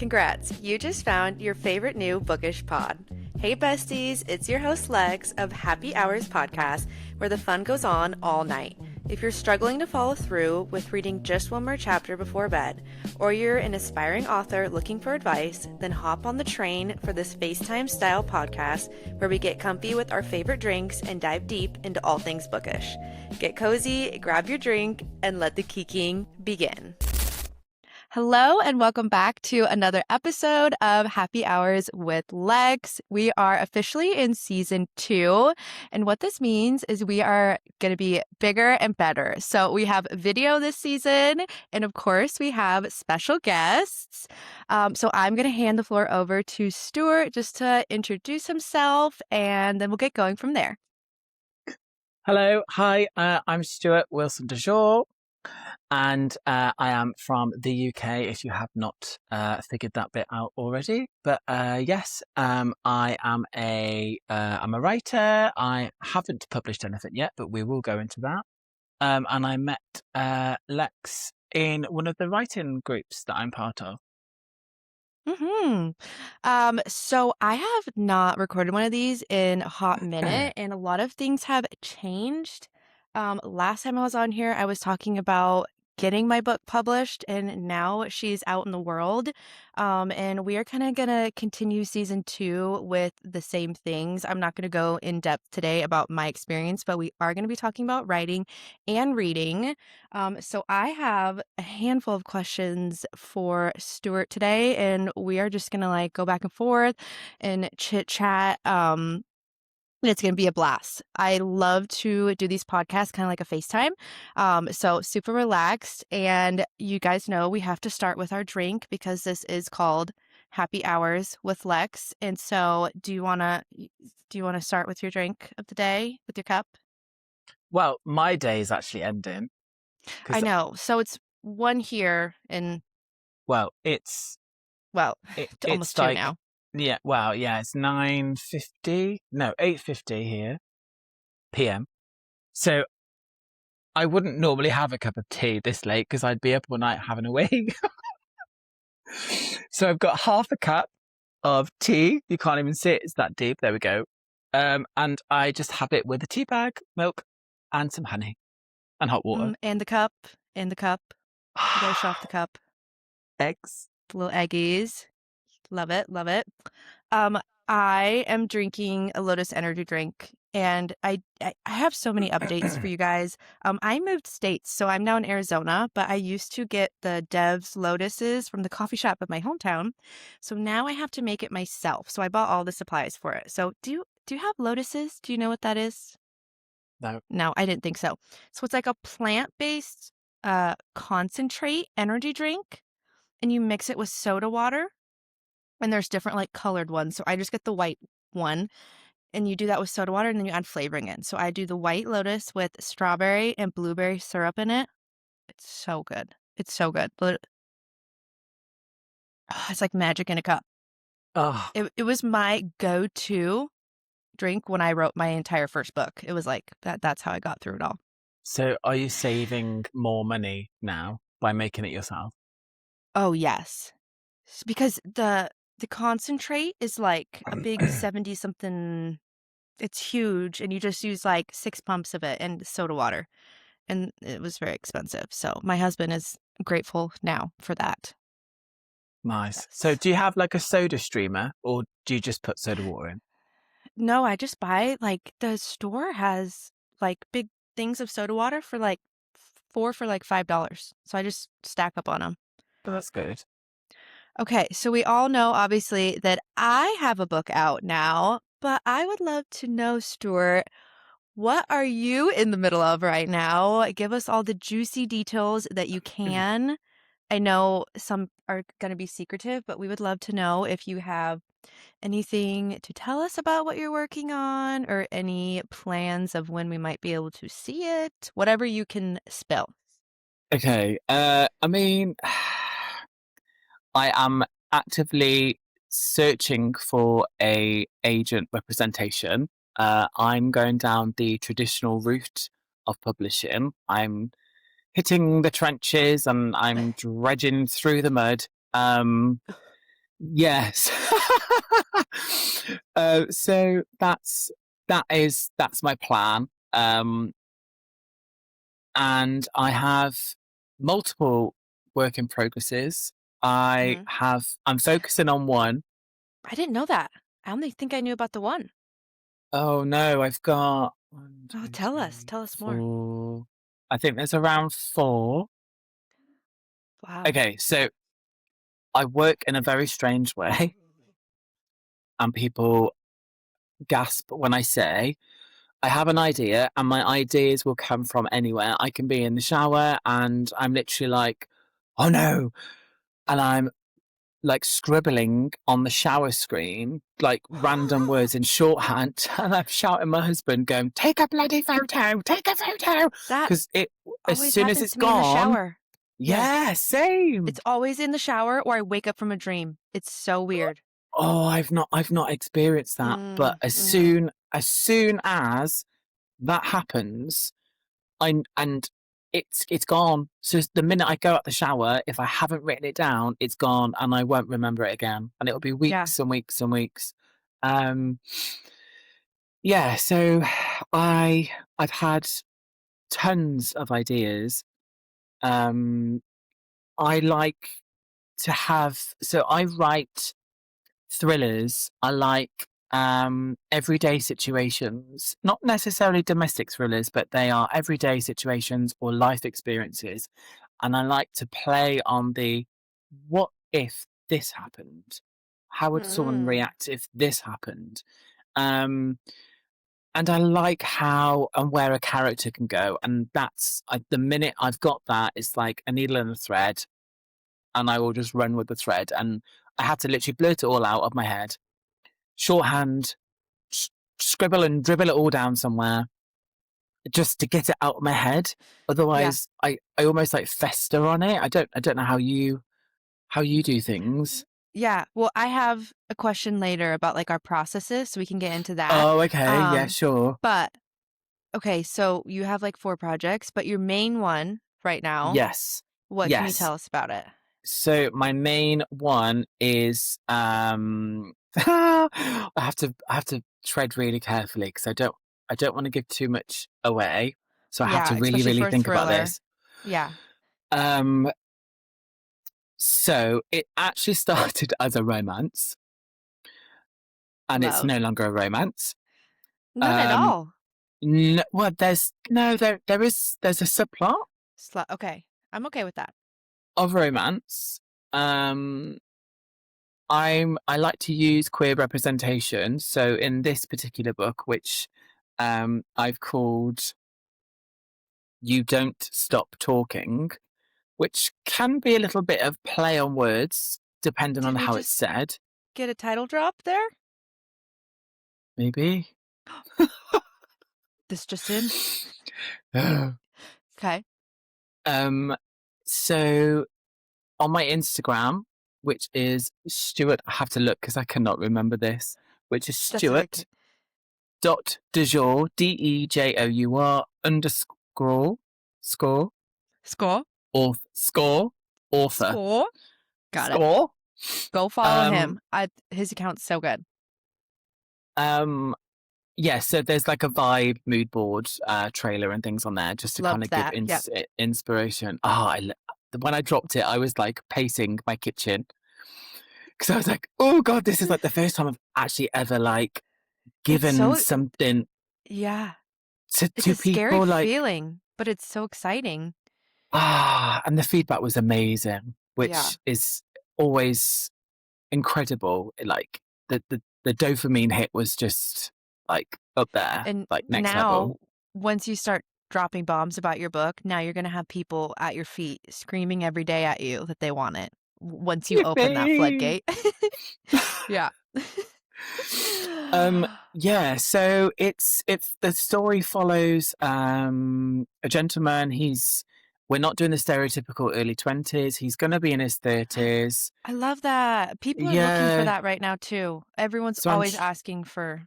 Congrats, you just found your favorite new Bookish pod. Hey besties, it's your host Lex of Happy Hours Podcast, where the fun goes on all night. If you're struggling to follow through with reading just one more chapter before bed, or you're an aspiring author looking for advice, then hop on the train for this FaceTime-style podcast where we get comfy with our favorite drinks and dive deep into all things bookish. Get cozy, grab your drink, and let the kikiing begin. Hello and welcome back to another episode of Happy Hours with Lex. We are officially in season 2, and what this means is we are going to be bigger and better. So we have video this season, and of course we have special guests. So I'm going to hand the floor over to Stuart just to introduce himself, and then we'll get going from there. Hello, hi, I'm Stuart Wilson Dejour. And I am from the UK, if you have not figured that bit out already. But yes, I am I'm a writer. I haven't published anything yet, but we will go into that. And I met Lex in one of the writing groups that I'm part of. So I have not recorded one of these in a hot minute, and a lot of things have changed. Last time I was on here, I was talking about getting my book published, and now she's out in the world. And we are kind of gonna continue season 2 with the same things. I'm not gonna go in depth today about my experience, but we are gonna be talking about writing and reading. So I have a handful of questions for Stuart today, and we are just gonna like go back and forth and chit chat. It's going to be a blast. I love to do these podcasts kind of like a FaceTime. So super relaxed. And you guys know we have to start with our drink because this is called Happy Hours with Lex. And so do you want to start with your drink of the day with your cup? Well, my day is actually ending. I know. So it's 1 here and it's almost 2 like, now. Yeah, well, yeah, it's 8:50 here, PM. So I wouldn't normally have a cup of tea this late because I'd be up all night having a wig. So I've got half a cup of tea. You can't even see it. It's that deep. There we go. And I just have it with a tea bag, milk, and some honey and hot water. And the cup. You gotta show off the cup. Eggs. The little eggies. Love it. Love it. I am drinking a Lotus energy drink, and I have so many updates for you guys. I moved states, so I'm now in Arizona, but I used to get the Dev's Lotuses from the coffee shop of my hometown. So now I have to make it myself. So I bought all the supplies for it. So do you have Lotuses? Do you know what that is? No. No, I didn't think so. So it's like a plant-based concentrate energy drink, and you mix it with soda water. And there's different like colored ones. So I just get the white one, and you do that with soda water, and then you add flavoring in. So I do the White Lotus with strawberry and blueberry syrup in it. It's so good. It's so good. It's like magic in a cup. Oh, It was my go-to drink when I wrote my entire first book. It was like that's how I got through it all. so are you saving more money now by making it yourself? Oh, yes. Because the concentrate is like a big 70-something. It's huge, and you just use like 6 pumps of it and soda water, and it was very expensive. So my husband is grateful now for that. Nice. Yes. So do you have like a soda streamer, or do you just put soda water in? No, I just buy like the store has like big things of soda water for like 4 for like $5. So I just stack up on them. Oh, that's good. Okay, so we all know obviously that I have a book out now, but I would love to know, Stuart, what are you in the middle of right now? Give us all the juicy details that you can. I know some are going to be secretive, but we would love to know if you have anything to tell us about what you're working on or any plans of when we might be able to see it, whatever you can spill. Okay. I mean, I am actively searching for a agent representation. I'm going down the traditional route of publishing. I'm hitting the trenches and I'm dredging through the mud. Yes. So that's my plan. And I have multiple work in progresses. Hmm. I'm focusing on one. I didn't know that. I only think I knew about the one. Oh no, I've got one, Oh, two, tell us. three, Tell us more. four. I think there's around four. Wow. Okay, so I work in a very strange way, and people gasp when I say I have an idea, and my ideas will come from anywhere. I can be in the shower, and I'm literally like, "Oh no!" and I'm like scribbling on the shower screen, like random words in shorthand, and I'm shouting at my husband, going, "Take a bloody photo! Take a photo!" That Because as always soon as happens it's to me in the gone, shower. Yes. yeah, same. It's always in the shower or I wake up from a dream. It's so weird. Oh, I've not experienced that, but Mm-hmm. as soon as that happens, and it's gone. So the minute I go out the shower, if I haven't written it down, it's gone, and I won't remember it again, and it'll be Yeah. weeks and weeks and weeks. Um, yeah. So I've had tons of ideas. Um, I like to have. So I write thrillers. I like everyday situations, not necessarily domestic thrillers, but they are everyday situations or life experiences. And I like to play on the what if this happened? How would someone Mm. react if this happened? Um, and I like how and where a character can go. And the minute I've got that, it's like a needle and a thread, and I will just run with the thread. And I had to literally blurt it all out of my head, shorthand, s- scribble and dribble it all down somewhere just to get it out of my head. Yeah. Otherwise, I almost like fester on it. I don't know how you do things. Yeah. Well, I have a question later about like our processes, so we can get into that. Oh, okay, yeah, sure. But okay, so you have like 4 projects, but your main one right now, Yes, what can you yes. tell us about it? So my main one is I have to tread really carefully because I don't want to give too much away. So I have Yeah, to really, especially really for a think about thriller. this. Yeah. Um, so it actually started as a romance, and it's Love. no longer a romance. None at Um, all. no, well, there's no there's a subplot Okay. I'm okay with that. of romance. Um, I like to use queer representation. So in this particular book, which I've called "You Don't Stop Talking," which can be a little bit of play on words depending Did on we how it's just said. get a title drop there? Maybe. This just in. Okay. um. So on my Instagram, which is Stuart, I have to look because I cannot remember this, which is That's Stuart okay. dot Dejour, Dejour underscore score Score. score author Score. Got it. score. Go follow Um him. His account's so good. um yeah, so there's like a vibe mood board trailer and things on there just to kind Loved of give that. Yep. inspiration. When I dropped it, I was like pacing my kitchen because I was like, oh god, this is like the first time I've actually ever like It's given so something yeah. to, It's a to scary people like feeling, but it's so exciting. and the feedback was amazing, Yeah. which is always incredible. Like the dopamine hit was just like up there, And like next now, level. once you start dropping bombs about your book, now you're going to have people at your feet screaming every day at you that they want it once you open that Yippee! floodgate. Yeah. um yeah, so it's the story follows a gentleman. We're not doing the stereotypical early 20s. He's going to be in his 30s. I love that. People are looking for Yeah. that right now too. Everyone's So always asking for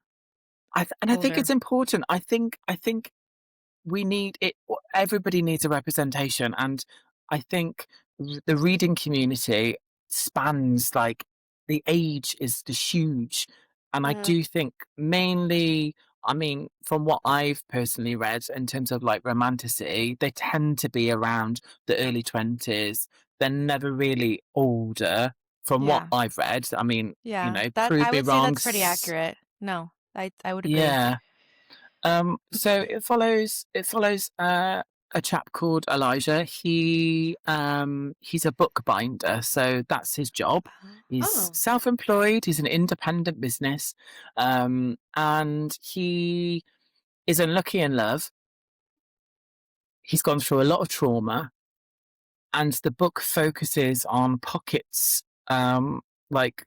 I think it's older. important. I think we need it. Everybody needs a representation, and I think the reading community spans like the age is huge. And I Mm, do think mainly, I mean, from what I've personally read in terms of like romanticy, they tend to be around the early 20s. They're never really older from what yeah. I've read. I mean, Yeah. That prove I me would say wrong. that's pretty accurate. No, I would agree. Yeah. So it follows a chap called Elijah. He's a bookbinder, so that's his job. He's Oh. self-employed. He's an independent business, and he is unlucky in love. He's gone through a lot of trauma, and the book focuses on pockets, like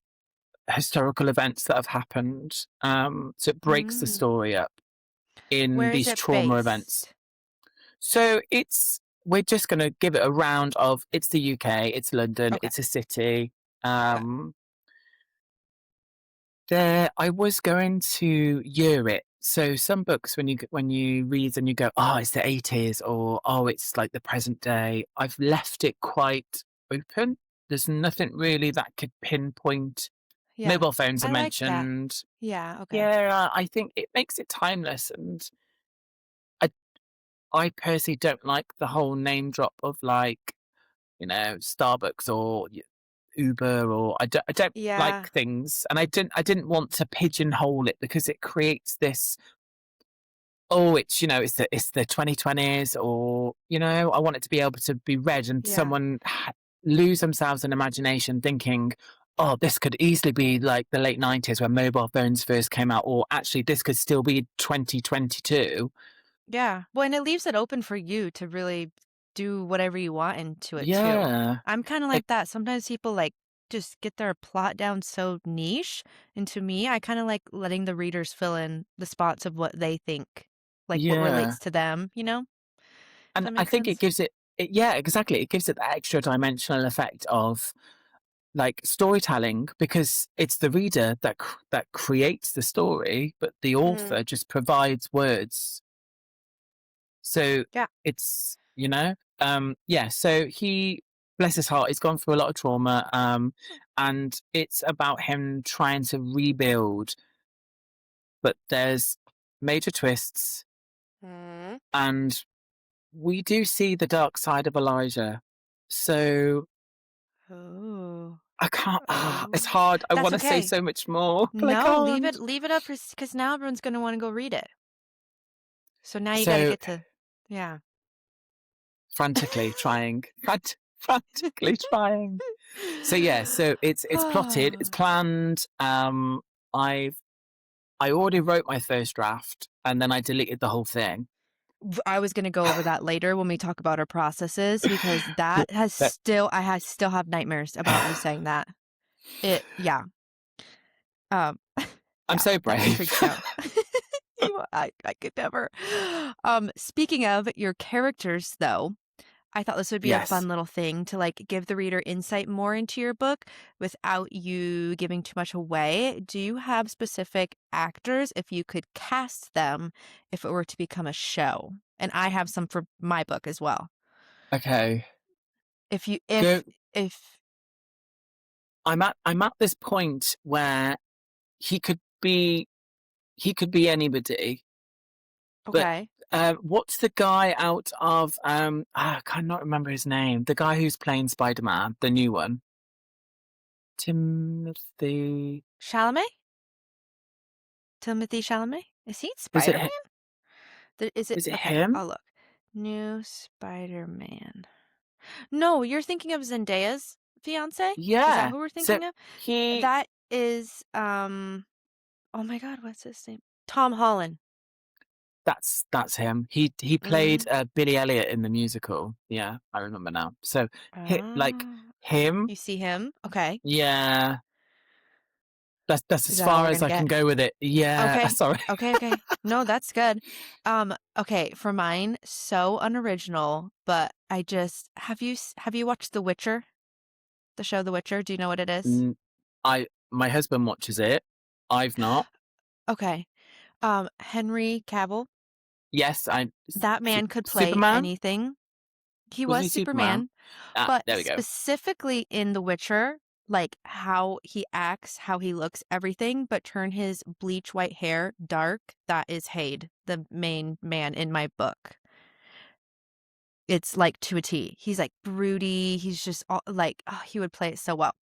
historical events that have happened. So it breaks the Mm. story up in Where is these it trauma events. based? So we're just going to give it a round of it's the UK, it's London, Okay. it's a city. Okay. Um, there, I was going to year it. So some books, when you read and you go, oh, it's the 80s, or oh, it's like the present day. I've left it quite open. There's nothing really that could pinpoint. Yeah. Mobile phones are I like that. mentioned. Yeah, okay. Yeah, I think it makes it timeless, and I I personally don't like the whole name drop of like Starbucks or Uber, or I don't Yeah. like things, and I didn't want to pigeonhole it because it creates this. Oh, it's the 2020s, or I want it to be able to be read and Yeah. someone lose themselves in imagination, thinking, oh, this could easily be like the late 90s when mobile phones first came out, or actually this could still be 2022. Yeah. Well, and it leaves it open for you to really do whatever you want into it too. Yeah, I'm kind of like like that. Sometimes people like just get their plot down so niche. And to me, I kind of like letting the readers fill in the spots of what they think, like what yeah. relates to them, if And that I makes think it sense. gives yeah, exactly. It gives it that extra dimensional effect of like storytelling, because it's the reader that creates the story, but the Mm, author just provides words. So yeah. yeah. So he, bless his heart, he's gone through a lot of trauma, and it's about him trying to rebuild, but there's major twists, Mm. and we do see the dark side of Elijah. So Oh. I can't. It's Oh. hard. I That's want to say okay. so much more, but I No, can't. leave it up because now everyone's gonna want to go read it. So now you got to So get to, yeah. frantically trying, frantically trying. So yeah. So it's plotted. It's planned. I've I already wrote my first draft, and then I deleted the whole thing. I was gonna go over that later when we talk about our processes because Well, that has that still I still have nightmares about you saying that. Yeah. Um, I'm yeah, so that one brave. freaks me out. I could never. Speaking of your characters though, I thought this would be a Yes. fun little thing to like give the reader insight more into your book without you giving too much away. Do you have specific actors if you could cast them if it were to become a show? And I have some for my book as well. Okay. If you Go. if I'm at this point where he could be he could be anybody. But okay. what's the guy out of I cannot remember his name. The guy who's playing Spider-Man, the new one. Timothy. Chalamet? Timothy Chalamet? Is he Is it Spider-Man? Is it is it okay, him? I'll look. New Spider-Man. No, you're thinking of Zendaya's fiance? Is that Yeah. who we're So thinking of? he That is, oh my God, what's his name? Tom Holland. that's him. He played Mhm. Billy Elliot in the musical. Yeah, I remember now. So like Ah, him. you see him? Okay. Yeah. That's Is as that all far we're as gonna I can get? go with it. Yeah. Okay. Sorry. Okay, okay. No, that's good. Okay, for mine, so unoriginal, but have you watched The Witcher? The show The Witcher? Do you know what it is? Mm, my husband watches it. I've not. Okay. Henry Cavill, Yes, that man could play Superman? anything. He Wasn't was he Superman? Superman, Ah, but there we go. specifically in The Witcher, like how he acts, how he looks, everything, but turn his bleach white hair dark, that is Hade, the main man in my book. It's like to a T. He's like broody. He's just all, like, oh, he would play it so well.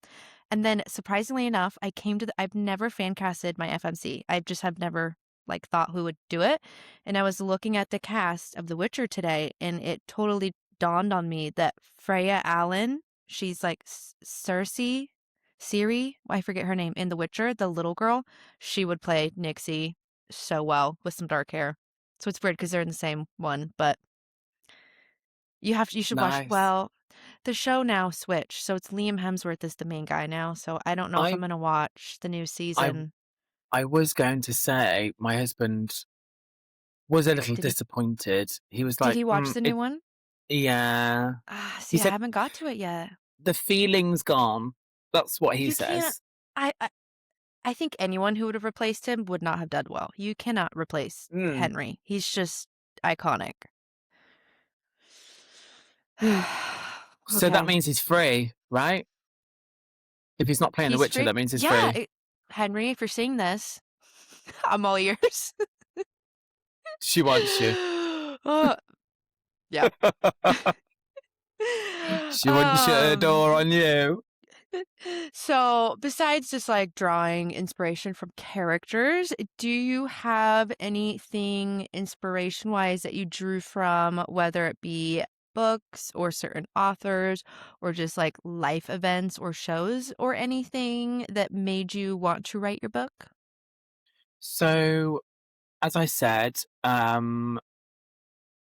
And then surprisingly enough, I've never fan casted my FMC. I just have never like thought who would do it. And I was looking at the cast of The Witcher today, and it totally dawned on me that Freya Allen, she's like Cersei, Ciri, I forget her name, in The Witcher, the little girl, she would play Nixie so well with some dark hair. So it's weird because they're in the same one, but you should watch. Nice. Well, the show now switched, so it's Liam Hemsworth is the main guy now. So I don't know if I I'm gonna watch the new I season. I was going to say my husband was a little Did he disappointed. He was did like, he watch the new it, one? yeah. Ah, He see, I said haven't got to it yet. the feeling's gone. That's what he You can't. says. I I, I think anyone who would have replaced him would not have done well. You cannot replace Mm. Henry. He's just iconic. Mm. So that Okay, means he's free, right? If he's not playing The he's Witcher, free. that means he's Yeah, free. Henry, if you're seeing this, I'm all ears. She wants you. Yeah. She wouldn't shut her door Um, on you. so besides just like drawing inspiration from characters, do you have anything inspiration wise that you drew from, whether it be books or certain authors or just like life events or shows or anything that made you want to write your book? So, as I said,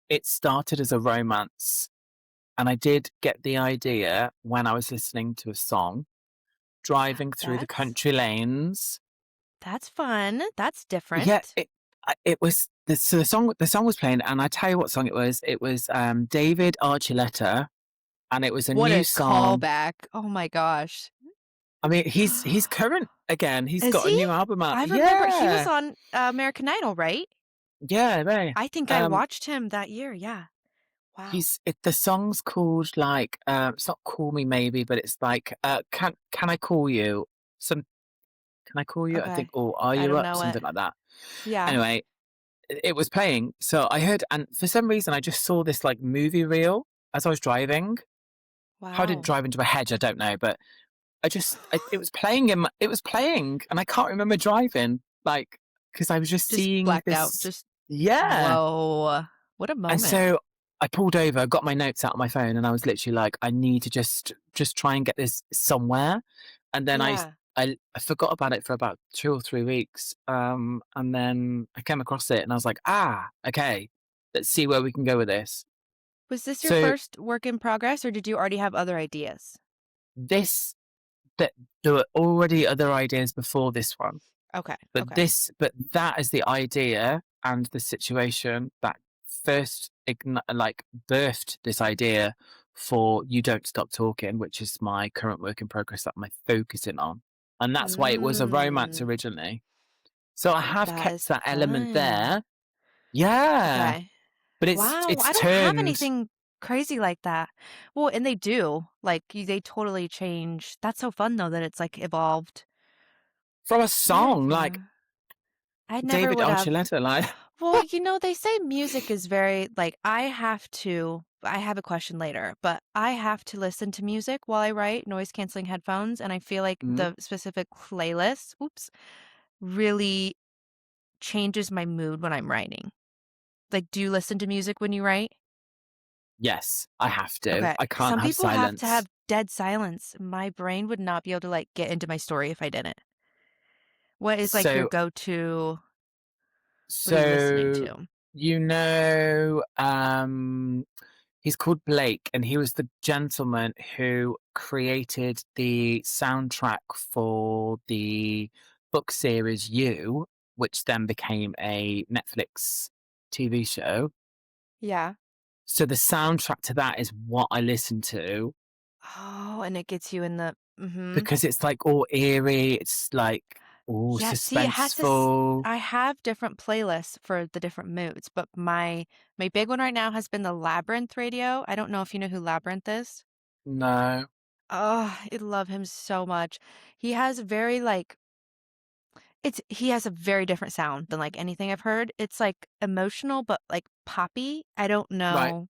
it started as a romance. And I did get the idea when I was listening to a song, driving through the That's country lanes. that's fun. That's Yeah, different. it was so the song was playing, and I tell you what song it was. It was David Archuleta, and it was a What new a song. callback. Oh my gosh. I mean, he's current again. He's Is got a he? new album out. I remember he was Yeah, on American Idol, right? yeah, right. I think I Um, watched him that year. Yeah. Wow. the song's called like it's not Call Me Maybe, but it's like can I call you? Some Can I call you? I think, Okay. or Are I You don't Up? know it. Something like that. Yeah. Anyway, it was playing. So I heard, and for some reason, I just saw this like movie reel as I was driving. How I didn't Wow. drive into a hedge, I don't know, but it was playing it was playing, and I can't remember driving, like, because I was just Just seeing blacked out. this. Just Yeah. whoa. What a And moment. so I pulled over, got my notes out on my phone, and I was literally like, I need to just try and get this somewhere. And then Yeah. I forgot about it for about 2 or 3 weeks. And then I came across it and I was like, okay, let's see where we can go with this. Was this your So first work in progress or did you already have other ideas? this that there were already other ideas before this one, Okay. but Okay. that is the idea and the situation that first like birthed this idea for You Don't Stop Talking, which is my current work in progress that I'm focusing on. And that's why it was a romance Mm, originally. So I have that kept is that element fun. there. Yeah. Okay. But Wow, it's I don't have turned anything crazy like that. Well, and they do. Like they totally change. That's so fun though that it's like evolved. from a Very song like fun. I never David would have. Archuleta, like Well, they say music is very like I have a question later, but I have to listen to music while I write, noise canceling headphones, and I feel like Mm, the specific playlist, really changes my mood when I'm writing. Like, do you listen to music when you write? yes, I have to. Okay. I can't Some have people have to silence. have dead silence. My brain would not be able to like get into my story if I didn't. What is like your So go-to? What are you listening so to? you know, he's called Blake, and he was the gentleman who created the soundtrack for the book series You, which then became a Netflix TV show. Yeah. So the soundtrack to that is what I listen to Oh, and it gets you in the because it's like all eerie. It's like all Yeah, see, it has to suspenseful. I have different playlists for the different moods, but my big one right now has been the Labyrinth radio. I don't know if you know who Labyrinth is. No. Oh, I love him so much. He has very like he has a very different sound than like anything I've heard. It's like emotional but like poppy. I don't Right. know.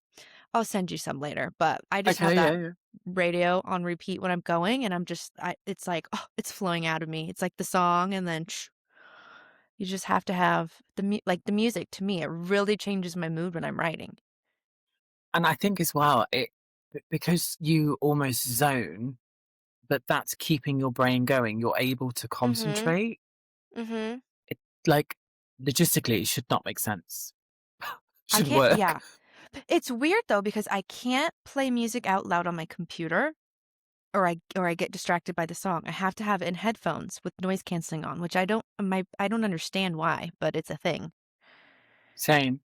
I'll send you some later, but I just have Okay, yeah, that yeah. radio on repeat when I'm going and it's like, oh, it's flowing out of me. It's like the song and then you just have to have the music to me. It really changes my mood when I'm writing. And I think as well, because you almost zone, but that's keeping your brain going, you're able to Mhm. concentrate. Mhm. It, like, logistically, it should not make sense. I Should can't work. yeah. It's weird though because I can't play music out loud on my computer or I get distracted by the song. I have to have it in headphones with noise canceling on, which I don't understand why, but it's a thing. Same,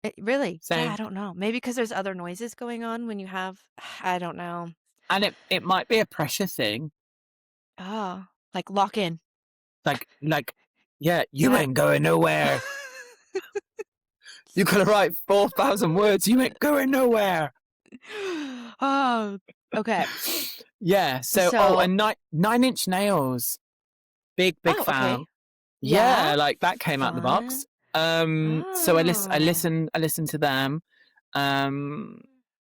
It really? Yeah, I same. don't know. Maybe because there's other noises going on when you have I don't know. And it might be a pressure thing. Oh, like lock in. Like, yeah, you Yeah. ain't going nowhere. You gotta write 4,000 words. You ain't going nowhere. Oh, okay. Yeah. So, So, and Nine Inch Nails, big oh, okay. fan. Yeah. Yeah, like that came out the box. Fun. So I Oh. listen to them. Um,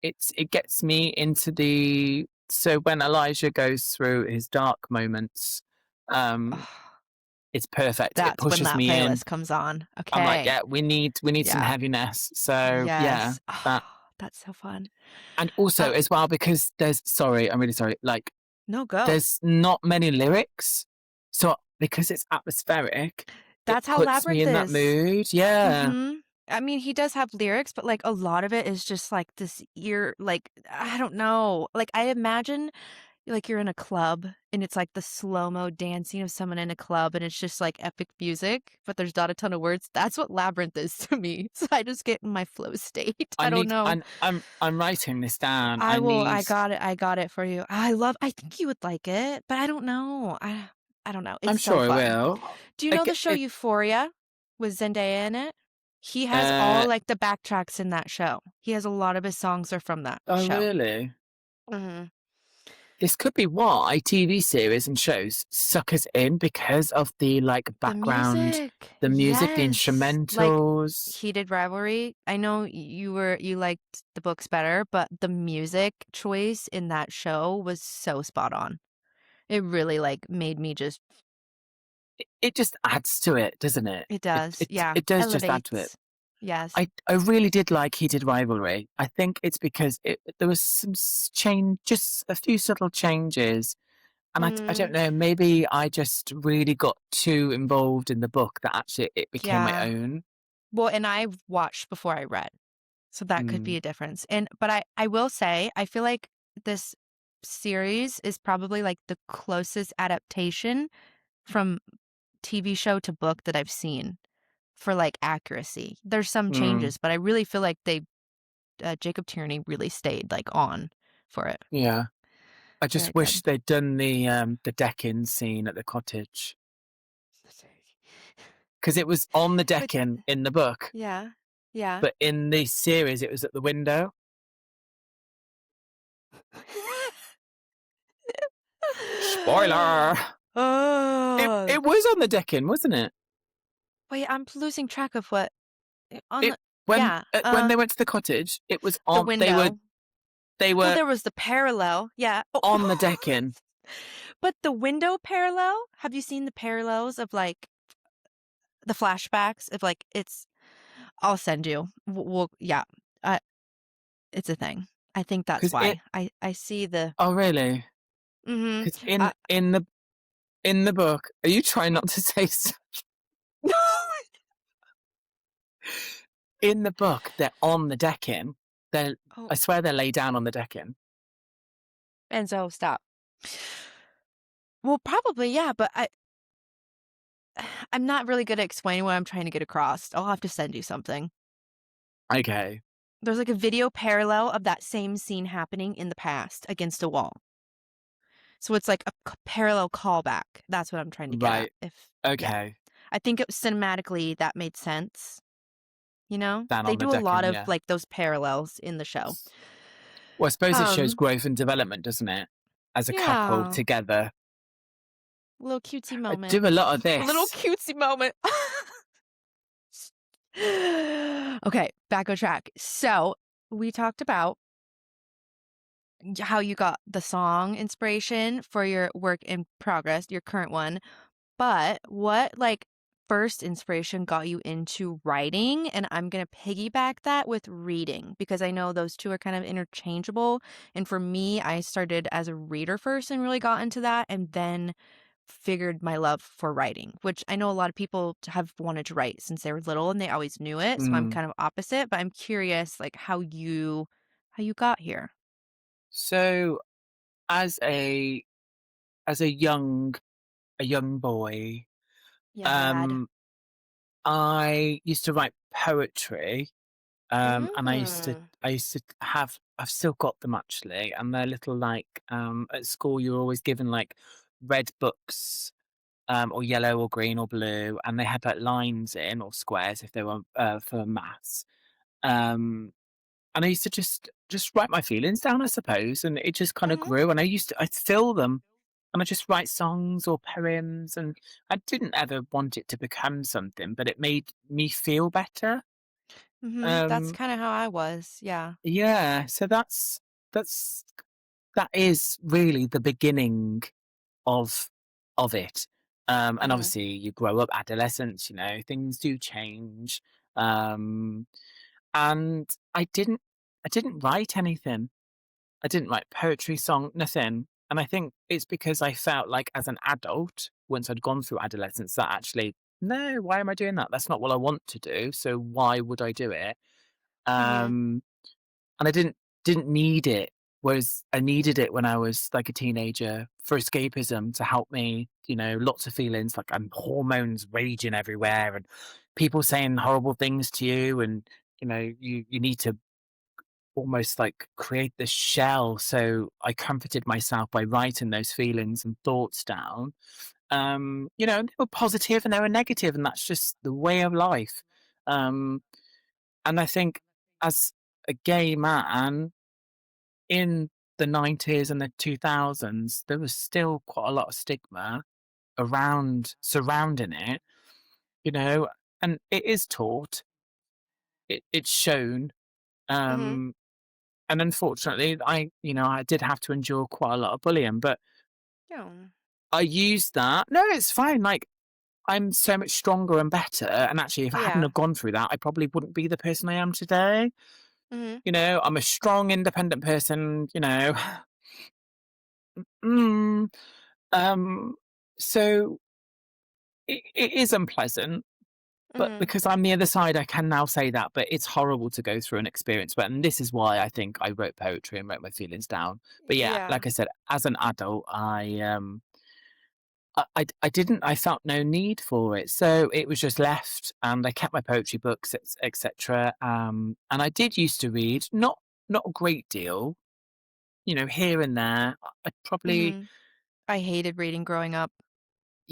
it gets me into the so when Elijah goes through his dark moments, um, Oh, it's perfect. It that's when pushes that me in. playlist comes on. I'm like, Okay. yeah, we need some Yeah. heaviness. So yeah, Yes. Oh, that that's so fun. and also Uh, as well because there's sorry, I'm really sorry. Like no, go. there's not many lyrics, so because it's atmospheric, it That's how puts me Labyrinth in that is. mood. Yeah. Mhm. I mean, he does have lyrics, but, like, a lot of it is just, like, this ear like, I don't know. Like, I imagine, like, you're in a club, and it's, like, the slow-mo dancing of someone in a club, and it's just, like, epic music, but there's not a ton of words. That's what Labyrinth is to me. So I just get in my flow state. I don't know. I'm writing this down. I need I got it for you. I think you would like it, but I don't know. I don't know. I'm It's so sure I fun. will. Do you I know the get show it Euphoria with Zendaya in it? He has all, uh like, the backtracks in that show. He has a lot of his songs are from that oh show. really? Mhm. This could be why TV series and shows suck us in because of the like The background, music. the music, the Yes. Like, instrumentals. Heated Rivalry. I know you liked the books better, but the music choice in that show was so spot on. It really, like, made me just It just adds to it, doesn't it? it does. Yeah. It does just add to it. Elevates. Yes. I really did like Heated Rivalry. I think it's because there was some change, just a few subtle changes. And I don't Mhm. know, maybe I just really got too involved in the book that actually it became my Yeah. own. Well, and I watched before I read, so that could be Mm, a difference. But I will say, I feel like this series is probably, like, the closest adaptation from TV show to book that I've seen for, like, accuracy. There's some mm, changes, but I really feel like Jacob Tierney really stayed, like, on for it. yeah. I Very just good. wish they'd done the deck-in scene at the cottage because it was on the But deck-in in the book, yeah. Yeah. but in the series it was at the window. Spoiler! Oh. It was on the deck-in, wasn't it? Wait, I'm losing track of what on It the yeah, when they went to the cottage, it was the on. window. They Well, were there was the parallel, yeah. Oh, on the deck-in. but the window parallel, have you seen the parallels of, like, the flashbacks of, like, it's I'll send you. We'll yeah, uh, it's a thing. I think that's Because it. why. I see the Oh really? mhm. Because Uh, in the book, are you trying not to say in the book, they're on the deck-in. They're Oh, I swear they're laid down on the deck-in. Enzo, stop. Well, probably, yeah, but I'm not really good at explaining what I'm trying to get across. I'll have to send you something. Okay. There's, like, a video parallel of that same scene happening in the past against a wall. So it's like a parallel callback. That's what I'm trying to get at. Right. If yeah. Okay. I think it cinematically that made sense, you know? Down They on the do a lot deck-in, of, yeah. like, those parallels in the show. Well, I suppose it shows Um, growth and development, doesn't it? as a couple Yeah. together. Little cutesy I moment. do a lot of A little this. cutesy moment. Okay, back on track. So we talked about how you got the song inspiration for your work in progress, your current one. But what like first inspiration got you into writing? And I'm gonna piggyback that with reading because I know those two are kind of interchangeable. And for me, I started as a reader first and really got into that, and then figured my love for writing, which I know a lot of people have wanted to write since they were little and they always knew it. So I'm Mm. kind of opposite, but I'm curious like how you got here. So as a young boy, Young lad. um, I used to write poetry. And Mm. I used to have I've still got them actually, and they're little like at school you're always given like red books, or yellow or green or blue, and they had like lines in or squares if they were for maths. Um, and I used to just write my feelings down, I suppose, and it just kind of Mhm. grew. And I'd fill them, and I just write songs or poems, and I didn't ever want it to become something, but it made me feel better. Mhm. That's Um, kind of how I was. Yeah. Yeah, so that's that is really the beginning of it. And Mhm. obviously you grow up, adolescence, things do change. Um, and I didn't write anything. I didn't write poetry, song, nothing. And I think it's because I felt like as an adult, once I'd gone through adolescence, that actually, no, why am I doing that? That's not what I want to do. So why would I do it? Mhm. Um, and I didn't need it, whereas I needed it when I was, like, a teenager for escapism to help me, lots of feelings, like, hormones raging everywhere and people saying horrible things to you and, you need to almost, like, create this shell, so I comforted myself by writing those feelings and thoughts down. They were positive and they were negative, and that's just the way of life. Um, and I think as a gay man in the 90s and the 2000s, there was still quite a lot of stigma surrounding it, you know, and it is taught, it's shown, Mhm. um, and unfortunately, I did have to endure quite a lot of bullying, but Yeah. I used that. No, it's fine. Like I'm so much stronger and better, and actually, if I hadn't Yeah. have gone through that, I probably wouldn't be the person I am today. Mhm. I'm a strong, independent person. Mm, um, so it is unpleasant, but Mhm. because I'm the other side, I can now say that. But it's horrible to go through an experience. But and this is why I think I wrote poetry and wrote my feelings down. But yeah, Yeah. like I said, as an adult, I didn't. I felt no need for it, so it was just left, and I kept my poetry books, etc. And I did used to read, not a great deal, here and there. I probably, Mhm. I hated reading growing up.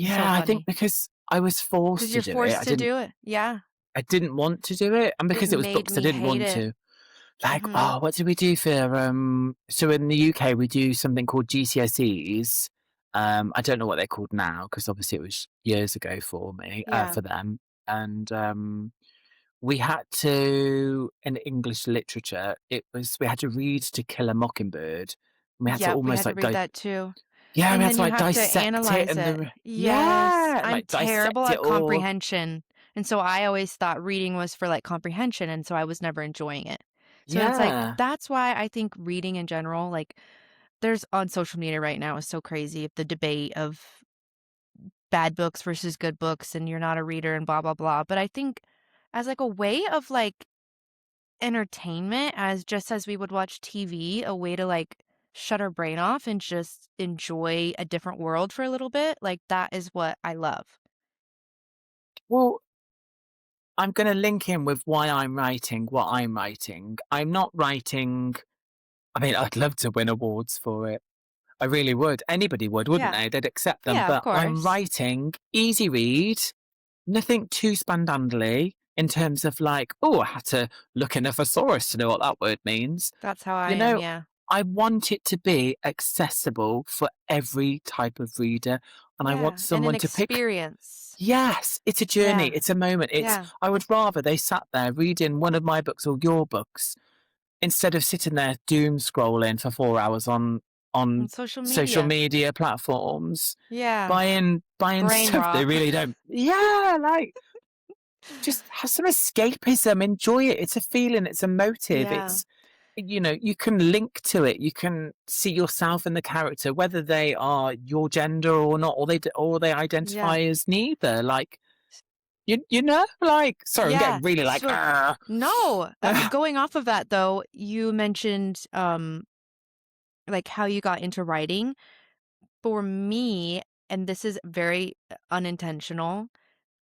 So yeah, I think funny. because I was Because forced to 'Cause do you're it. forced to do it. Yeah. I didn't want to do it, and It because it was made books I me didn't hate want it. to. Like, Mhm. oh, what did we do for so in the UK we do something called GCSEs. I don't know what they're called now because obviously it was years ago for me, Yeah. for them. And we had to in English literature, we had to read To Kill a Mockingbird. We had to Yep, we almost had to like read that too. yeah, we And had then to you like have to dissect it analyze and it. Yes, I'm like terrible dissect it at all. comprehension, and so I always thought reading was for, like, comprehension, and so I was never enjoying it. So it's like, Yeah. that's why I think reading in general, like, there's on social media right now is so crazy, the debate of bad books versus good books, and you're not a reader and blah, blah, blah, but I think as, like, a way of, like, entertainment as just as we would watch TV, a way to, like, shut our brain off and just enjoy a different world for a little bit, like, that is what I love. Well, I'm going to link in with why I'm writing what I'm writing. I'm not writing. I mean, I'd love to win awards for it. I really would. Anybody would, wouldn't Yeah. they? They'd accept them. Yeah, of But I'm course. writing easy read, nothing too spandandly in terms of like, oh, I had to look in a thesaurus to know what that word means. That's how I You am, know, yeah. I want it to be accessible for every type of reader, and I want Yeah, and an someone to pick. experience. Yes, it's a journey, Yeah, it's a moment. yeah. I would rather they sat there reading one of my books or your books instead of sitting there doom scrolling for 4 hours On on social social media. media platforms, Yeah. buying Brain stuff they rot. really don't. Yeah, like, just have some escapism, enjoy it. It's a feeling, it's a motive, Yeah, it's, you can link to it. You can see yourself in the character, whether they are your gender or not, or they yeah, identify as neither. Like, like, sorry, I'm yeah. getting really like, So no, going off of that though, you mentioned like how you got into writing. For me, and this is very unintentional,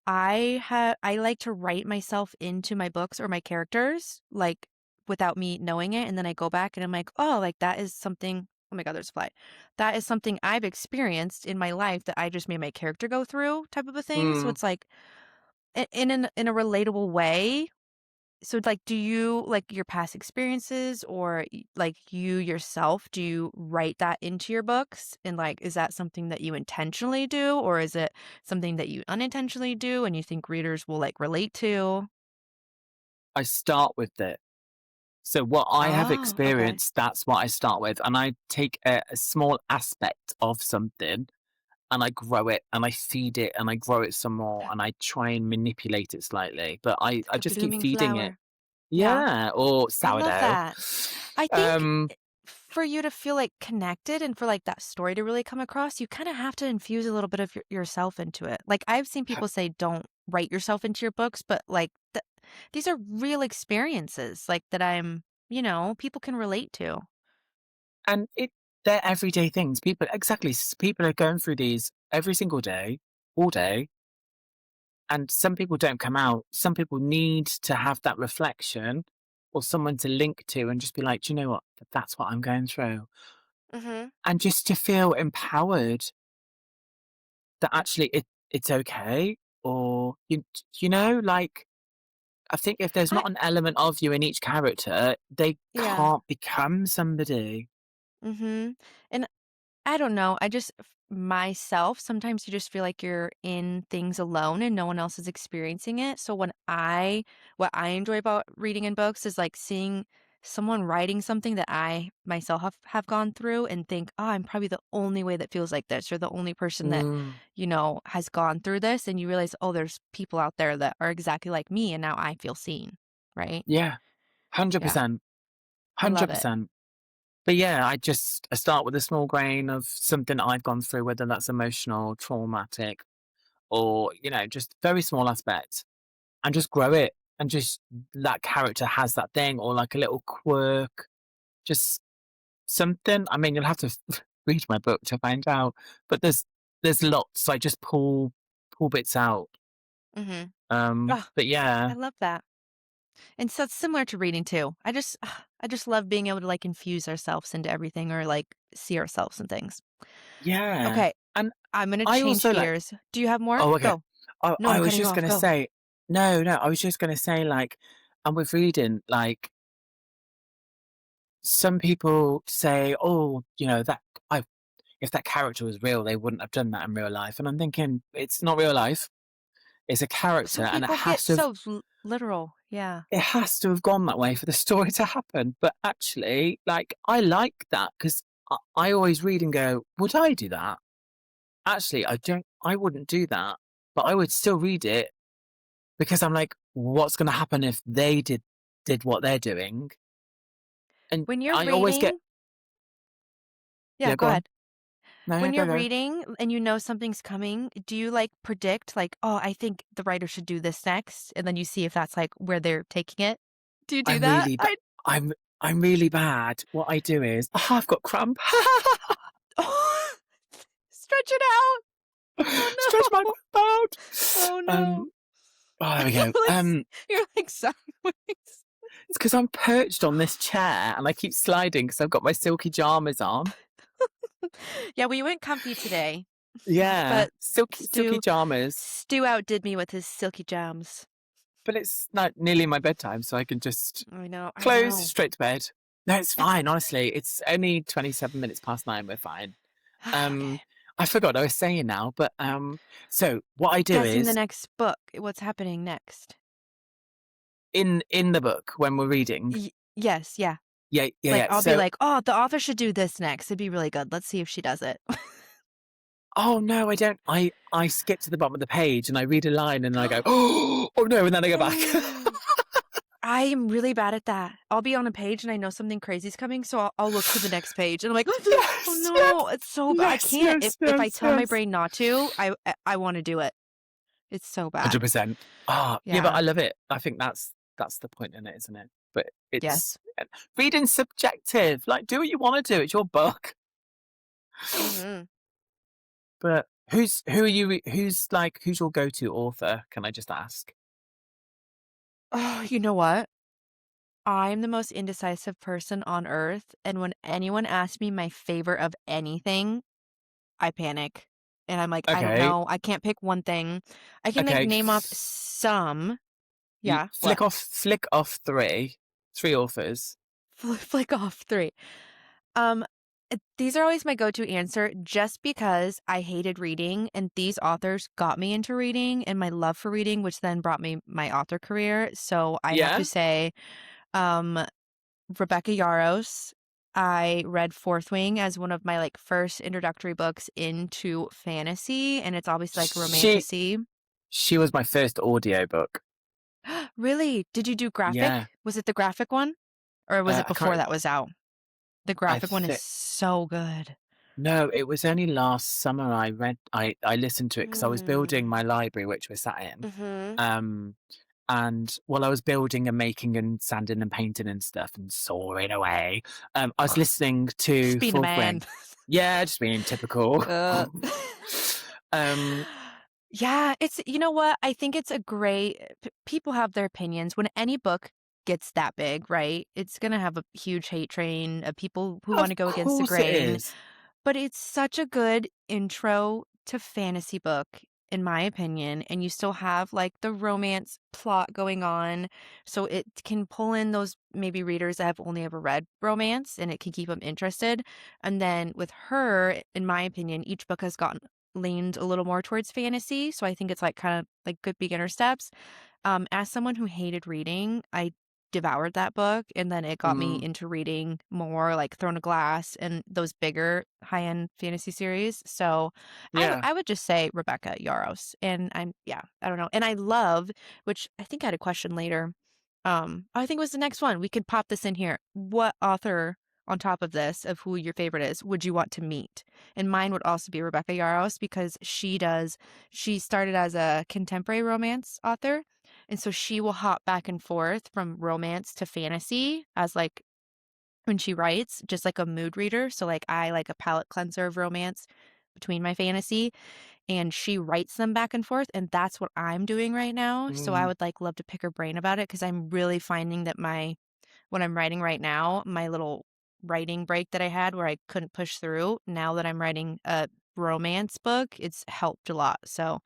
I like to write myself into my books or my characters, like, without me knowing it, and then I go back and I'm like, "Oh, like, that is something." Oh my god, there's a fly. That is something I've experienced in my life that I just made my character go through type of a thing, so mm, it's like, in a relatable way. So, like, do you like your past experiences or like you yourself, do you write that into your books? And like, is that something that you intentionally do, or is it something that you unintentionally do and you think readers will like relate to? I start with it. So what I have Oh, okay. experienced, that's what I start with, and I take a small aspect of something and I grow it and I feed it and I grow it some more and I try and manipulate it slightly, but It's I like a just keep blooming feeding it. flower. Yeah, Yeah, or I love sourdough. that. I think Um, for you to feel like connected and for like that story to really come across, you kind of have to infuse a little bit of yourself into it. Like I've seen people say, don't write yourself into your books, but like these are real experiences like that people can relate to. and they're everyday things. People are going through these every single day, all day, and some people don't come out. Some people need to have that reflection or someone to link to and just be like, "Do you know what? That's what I'm going through." Hmm. And just to feel empowered that actually it's okay, or like, I think if there's I not an element of you in each character, they Yeah. can't become somebody. Hmm. And I don't know. Myself, sometimes you just feel like you're in things alone and no one else is experiencing it. So what I enjoy about reading in books is like seeing someone writing something that I myself have gone through and think, oh, I'm probably the only way that feels like this. You're the only person that, Mm, has gone through this. And you realize, oh, there's people out there that are exactly like me. And now I feel seen. Right. yeah, Yeah. 100%, I love it. 100%. But yeah, I start with a small grain of something I've gone through, whether that's emotional, traumatic, or, just very small aspects, and just grow it. And just that character has that thing, or like a little quirk, just something. I mean, you'll have to read my book to find out, but there's lots. I just pull bits out. Hmm. Oh, But I yeah, love that. And so it's similar to reading too. I just love being able to like infuse ourselves into everything or like see ourselves in things. yeah. Okay, And I'm gonna I change also like. gears. Do you have more? Oh, okay. Go. No, I I'm was cutting you just off. gonna Go. say, no, no. I was just gonna say, like, and with reading, like, some people say, "Oh, that I if that character was real, they wouldn't have done that in real life." And I'm thinking, it's not real life. It's a character, Some and people get so literal. Yeah. it has to have gone that way for the story to happen. But actually, like, I like that because I always read and go, "Would I do that?" Actually, I don't. I wouldn't do that, but I would still read it because I'm like, "What's going to happen if they did what they're doing?" And When you're I always get, reading, yeah, yeah, go go on. ahead. No, no, When go, you're go. reading and you know something's coming, do you like predict like, oh, I think the writer should do this next, and then you see if that's like where they're taking it? Do you do I'm that? really bad. I'm I'm really bad. What I do is, I've got cramp. Oh, stretch it out. Oh Stretch my no. cramp out. Oh no. Oh, there we You're go. like you're like sideways. It's because I'm perched on this chair and I keep sliding because I've got my silky jammers on. Yeah, we went comfy today, Yeah, but silky jammers. Stu outdid me with his silky jams. But it's not nearly my bedtime, so I can just I know, I close know. straight to bed. No, it's fine. Honestly, it's only 27 minutes past 9. We're fine. Okay. I forgot what I was saying now, but so what I do Guessing the is next book. What's happening next? in the book when we're reading. Yes, yeah. Yeah, yeah, Like, yeah. I'll be So, like, "Oh, the author should do this next. It'd be really good. Let's see if she does it." oh no, I don't. I skip to the bottom of the page and I read a line and I go, oh no, and then I go back. I am really bad at that. I'll be on a page and I know something crazy's coming, so I'll look to the next page and I'm like, "Oh Yes, no, it's so bad. I yes, can't. yes, If I yes, tell my yes. brain not to, I want to do it. It's so bad." 100%. Ah, yeah, but Yeah. I love it. I think that's the point in it, isn't it? But it's Yes. reading subjective. Like, do what you want to do. It's your book. Mhm. But who's your go-to author? Can I just ask? Oh, you know what? I'm the most indecisive person on earth, and when anyone asks me my favorite of anything, I panic. And I'm like, "I don't Okay, know. I can't pick one thing." I can, like, okay. name off some. Yeah, what? Flick off three authors. Flick off 3. Um, these are always my go-to answer just because I hated reading, and these authors got me into reading and my love for reading, which then brought me my author career. So I have to Yeah. say, um, Rebecca Yarros. I read Fourth Wing as one of my like first introductory books into fantasy, and it's obviously like She romantasy. she was my first audiobook. Really? Did you do Yeah. graphic? Was it the graphic one? Or was it I can't before that remember. was out? The I graphic one is think so good. no, it was only last summer I listened to it because I was building Mm. my library, which we're sat in. Mhm. Um, and while I was building and making and sanding and painting and stuff and sawing away, I was listening Just to being a Fourth man. Wing. Yeah, just being typical. Uh. um, Yeah, it's you know what? I think it's a great people have their opinions. When any book gets that big, right? It's gonna have a huge hate train of people who want of to go against the course it grain. is. But it's such a good intro to fantasy book, in my opinion, and you still have, like, the romance plot going on, so it can pull in those maybe readers that have only ever read romance, and it can keep them interested, and then with her, in my opinion, each book has gotten leaned a little more towards fantasy, so I think it's, like, kinda, like, good beginner steps. As someone who hated reading, I devoured that book, and then it got me Mm, into reading more like Throne of Glass and those bigger high-end fantasy series. So yeah. I would just say Rebecca Yarros. And yeah, I don't know. And I love, which I think I had a question later. I think it was the next one. We could pop this in here. What author on top of this of who your favorite is would you want to meet? And mine would also be Rebecca Yarros because she started as a contemporary romance author, and so she will hop back and forth from romance to fantasy as like when she writes, just like a mood reader. So like I like a palate cleanser of romance between my fantasy, and she writes them back and forth, and that's what I'm doing right now. So I Mm, would like love to pick her brain about it because I'm really finding that my what I'm writing right now, my little writing break that I had where I couldn't push through, now that I'm writing a romance book, it's helped a lot. So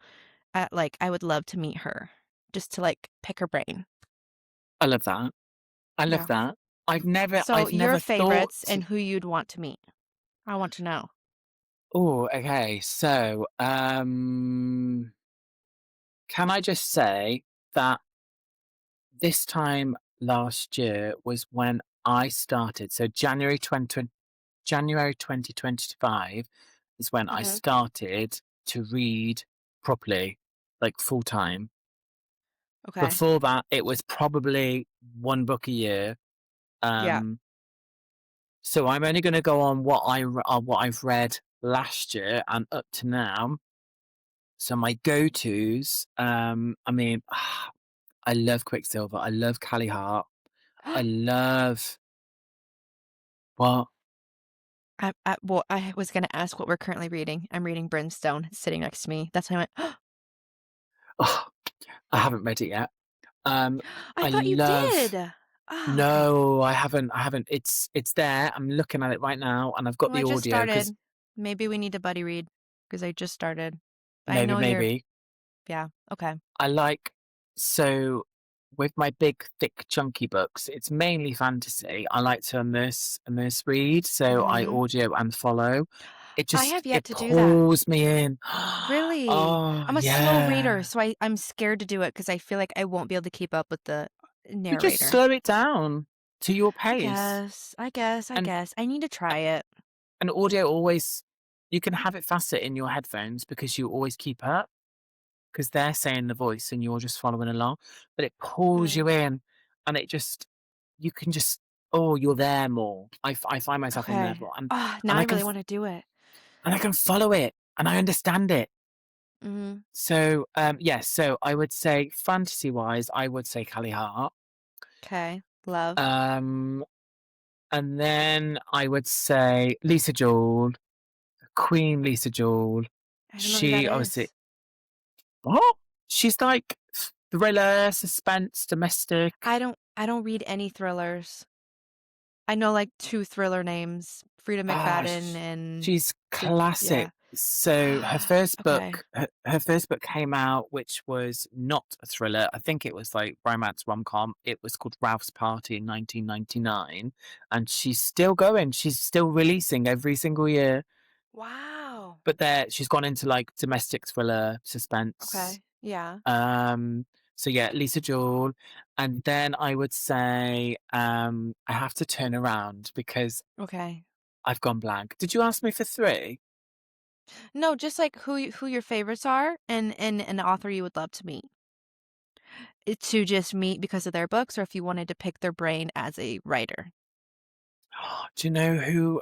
I would love to meet her just to, like, pick her brain. I love that. I love Yeah. that. So, I've your never thought. favorites and who you'd want to meet. I want to know. Oh, okay. So, can I just say that this time last year was when I started. So January 2025 is when I Mhm. started to read properly, like full time. Okay. Before that, it was probably one book a year. Yeah. Um, so I'm only going to go on what I've read last year and up to now. So my go-tos, I mean, I love Quicksilver. I love Callie Hart. I love well, I was gonna ask what we're currently reading. I'm reading Brimstone. It's sitting next to me. That's why I went, oh, I haven't read it yet. "I I thought you love did." Oh, okay. no, I haven't. It's there. I'm looking at it right now, and I've got Well, I the just audio because started. Maybe we need to buddy read because I just started. I maybe know you're maybe yeah, okay. I like so. with my big, thick, chunky books, it's mainly fantasy. I like to immerse read, so I Hmm. audio and follow. I have yet It to do that. pulls me in. Really? Oh, I'm a slow reader, yeah. so I'm scared to do it because I feel like I won't be able to keep up with the You just narrator. slow it down to your I pace. guess. I guess. I And guess. I need to try it. and audio always you can have it faster in your headphones because you always keep up because they're saying the voice and you're just following along, but it pulls Mm, you in and it just you can just oh, you're there more. I find myself in there okay. more Ah, now and I I can really want to do it. and I can follow it and I understand it. Hmm. So, yes, so I would say fantasy-wise, I would say Callie Hart. Okay. Love. Um, and then I would say Lisa Joel, Queen Lisa Joel. I don't know who that She obviously is. what? She's like thriller, suspense, domestic. I don't read any thrillers. I know like two thriller names, Frida Ah, McFadden and she's yeah. classic. So Okay. her first book came out, which was not a thriller. I think it was like romance rom-com. It was called Ralph's Party in 1999, and she's still going. She's still releasing every single year. Wow. But there, she's gone into like domestic thriller, suspense. Okay. Yeah. Um, so yeah, Lisa Joel, and then I would say I have to turn around because Okay. I've gone blank. Did you ask me for three? No, just like who your favorites are and an author you would love to meet. To just meet because of their books or if you wanted to pick their brain as a writer. Do you know who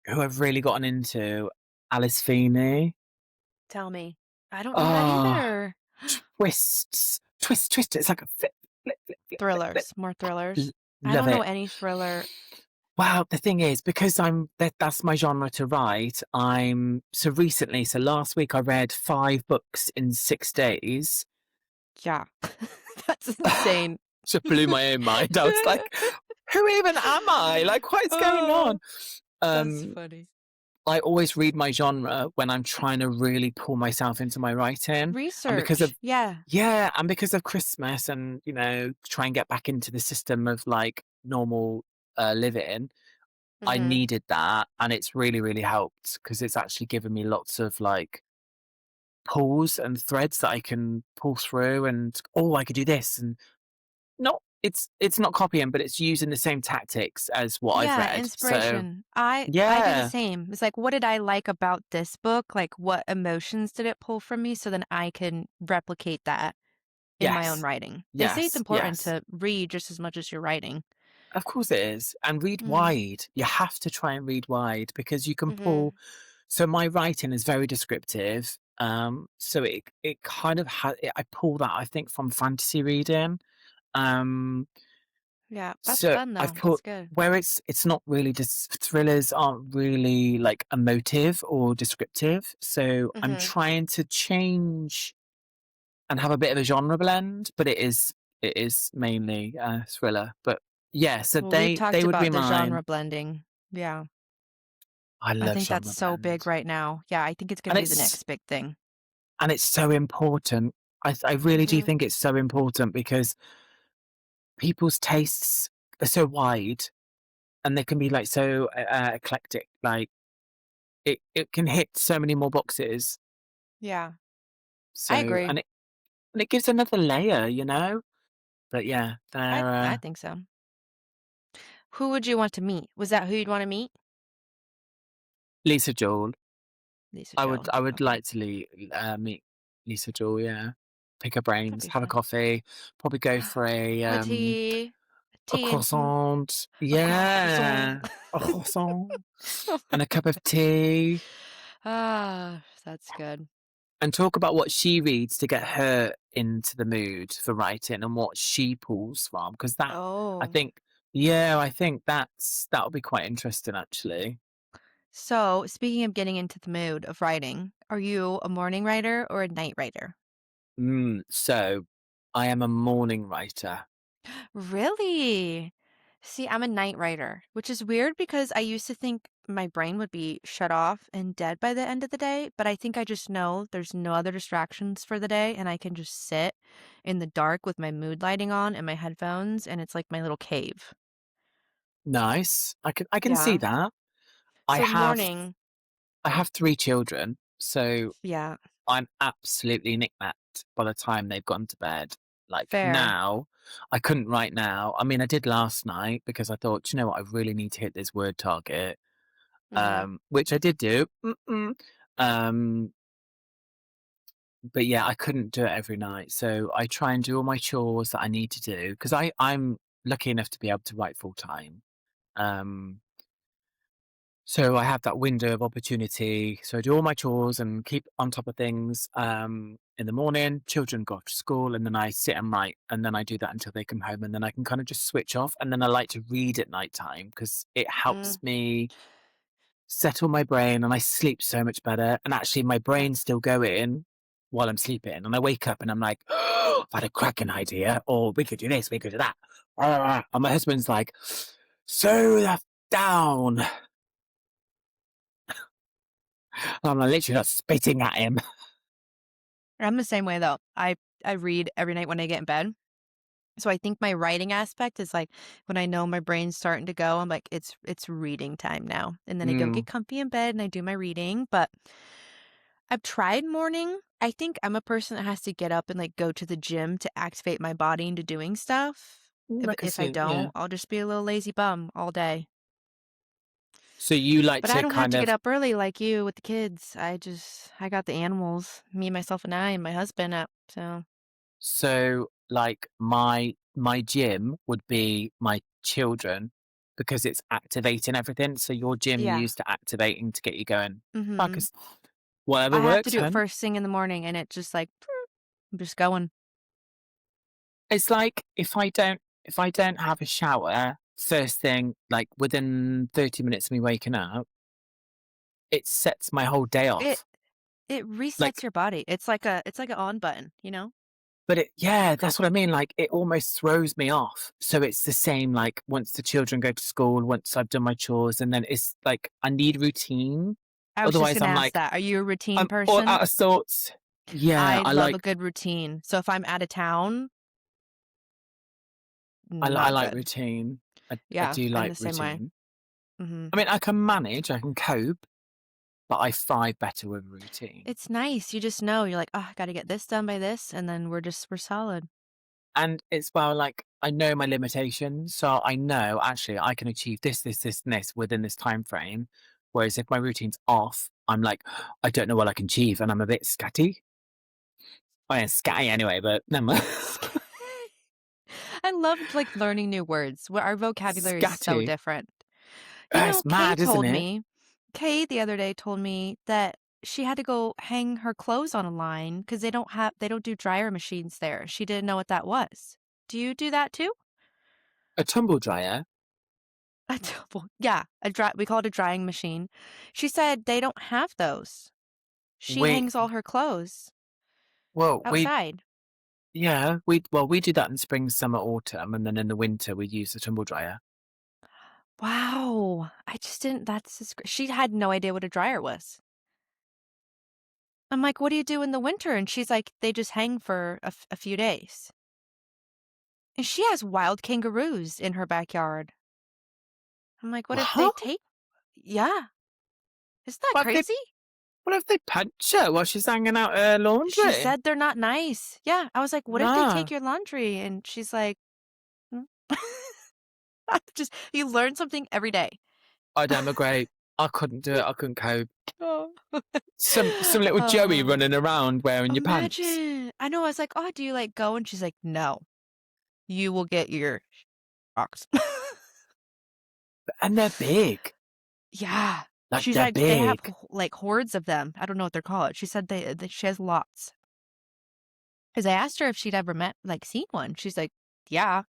I've really gotten into? Alice Feeney. Tell me. I don't know that Oh, either. twist. It's like a flip, flip. Thrillers, more thrillers. I Love don't know it. any thriller. Well, the thing is, because that's my genre to write. So last week I read 5 books in 6 days. Yeah. That's insane. Just blew my own mind. I was like, who even am I? Like, what is going on? Oh, that's Um, funny. I always read my genre when I'm trying to really pull myself into my writing. And because of Research. Yeah. yeah, and because of Christmas and, try and get back into the system of like normal living, I Mhm. needed that and it's really, really helped because it's actually given me lots of like pulls and threads that I can pull through and oh, I could do this and not it's not copying, but it's using the same tactics as what I've Yeah, read. So inspiration. I do the yeah. same. It's like, what did I like about this book? Like, what emotions did it pull from me? So then I can replicate that in my own Yes. writing. They say it's Yes. important Yes. to read just as much as you're writing. Of course it is. And read Mm. wide. You have to try and read wide because you can pull. Mhm. So my writing is very descriptive. So it kind of I pull that I think from fantasy reading. Um, Yeah, that's so fun I've though. That's put good. where it's not really just thrillers aren't really like emotive or descriptive. So I'm Mhm. trying to change and have a bit of a genre blend, but it is mainly a thriller. But yeah, so Well, we've they talked would be about the mine. genre blending. Yeah. I I love think that's genre so big blend. right now. Yeah, I think it's going And to be the next big thing. it's so important. I really do Mhm. think it's so important because people's tastes are so wide and they can be like so eclectic. Like it can hit so many more boxes. Yeah. I So agree. and it gives another layer. But yeah, they're I think so. Who would you want to meet? Was that who you'd want to meet? Lisa Joel. Lisa I would Jones. I would Okay. like to meet Lisa Joel. Yeah, pick her That'd brains, be have a fun. coffee, probably go for A tea. a Tea and some croissant. a croissant. Yeah, a croissant and a cup of tea, Ah, that's good. and talk about what she reads to get her into the mood for writing and what she pulls from. Because I Oh. think, yeah, I think that'll be quite interesting actually. So, speaking of getting into the mood of writing, are you a morning writer or a night writer? So I am a morning writer. Really? See, I'm a night writer, which is weird because I used to think my brain would be shut off and dead by the end of the day, but I think I just know there's no other distractions for the day, and I can just sit in the dark with my mood lighting on and my headphones, and it's like my little cave. Nice. I can see Yeah. that. I So have morning, I have 3 children, so yeah, I'm absolutely knick-knacked by the time they've gone to bed. Like, fair. now, I couldn't right now. I mean, I did last night because I thought, "Do you know what? I really need to hit this word target," Mhm. which I did do. Um, but yeah, I couldn't do it every night. So I try and do all my chores that I need to do because I'm lucky enough to be able to write full time. Um, So I have that window of opportunity. So I do all my chores and keep on top of things. In the morning, children go off to school, and then I sit and write, and then I do that until they come home, and then I can kind of just switch off. And then I like to read at night time because it Mm, helps me settle my brain, and I sleep so much better. And actually, my yeah. brain's still going while I'm sleeping, and I wake up and I'm like, oh, I've had a cracking idea, or we could do this, we could do that. And my husband's like, slow that down. And I'm literally not spitting at him. I'm the same way though. I read every night when I get in bed. So I think my writing aspect is like when I know my brain's starting to go, I'm like, it's reading time now. And then I go Mm, get comfy in bed and I do my reading. But I've tried morning. I think I'm a person that has to get up and like go to the gym to activate my body into doing stuff. I can If I see, yeah. don't, I'll just be a little lazy bum all day. So you like But I to don't have kind to get of, up early like you with the kids. I got the animals, me, myself, and I, and my husband up. So so like my gym would be my children because it's activating everything. So your gym you yeah. used to activating to get you going. Mm-hmm. Because whatever I have to works, do it hun. first thing in the morning, and it just like I'm just going. It's like if I don't have a shower first thing, like within 30 minutes of me waking up, it sets my whole day It off. it resets Like your body. It's like an on button, you know? But yeah, that's what I mean. Like it almost throws me off. So it's the same. Like once the children go to school, once I've done my chores, and then it's like I need routine. I was just Otherwise, gonna I'm ask like that. Are you a routine I'm all person? out of sorts. Yeah, I I love a like good routine. So if I'm out of town, I not like good. routine. I Yeah, do I'm like the same way. routine. Mhm. I mean, I can manage, I can cope, but I thrive better with routine. It's nice. You just know. You're like, "Oh, I gotta get this done by this," and then we're solid. And it's well, like I know my limitations, so I know actually I can achieve this, and this within this time frame. Whereas if my routine's off, I'm like, I don't know what I can achieve, and I'm a bit scatty. I am scatty anyway, but never mind. I loved, like, learning new words. Where our vocabulary is so Scatty. different. You know, It's mad, isn't it? Kay the other day told me that she had to go hang her clothes on a line because they don't do dryer machines there. She didn't know what that was. Do you do that too? A tumble dryer. A double yeah, we call it a drying machine. She said they don't have those. She We hangs all her clothes well, we outside. yeah, we do that in spring, summer, autumn, and then in the winter we use the tumble dryer. Wow. I just didn't that's just she had no idea what a dryer was. I'm like, "What do you do in the winter?" And she's like, "They just hang for a few days." And she has wild kangaroos in her backyard. I'm like, "What if they What? take" Yeah. Isn't that What if they crazy? what if they punch her while she's hanging out her She laundry? said they're not nice. Yeah. I was like, "What if they Nah. take your laundry?" And she's like, "Hmm." I just you learn something every day. I'd emigrate. I couldn't do it. I couldn't cope. Oh. Some little Joey Oh, running around wearing your pants. imagine. I know, I was like, "Oh, do you, like, go?" And she's like, "No. You will get your rocks." And they're big. Yeah. Like She's they're like, they have, big. like, hordes of them. I don't know what they're called. She said that she has lots. 'Cause I asked her if she'd ever seen one. She's like, "Yeah."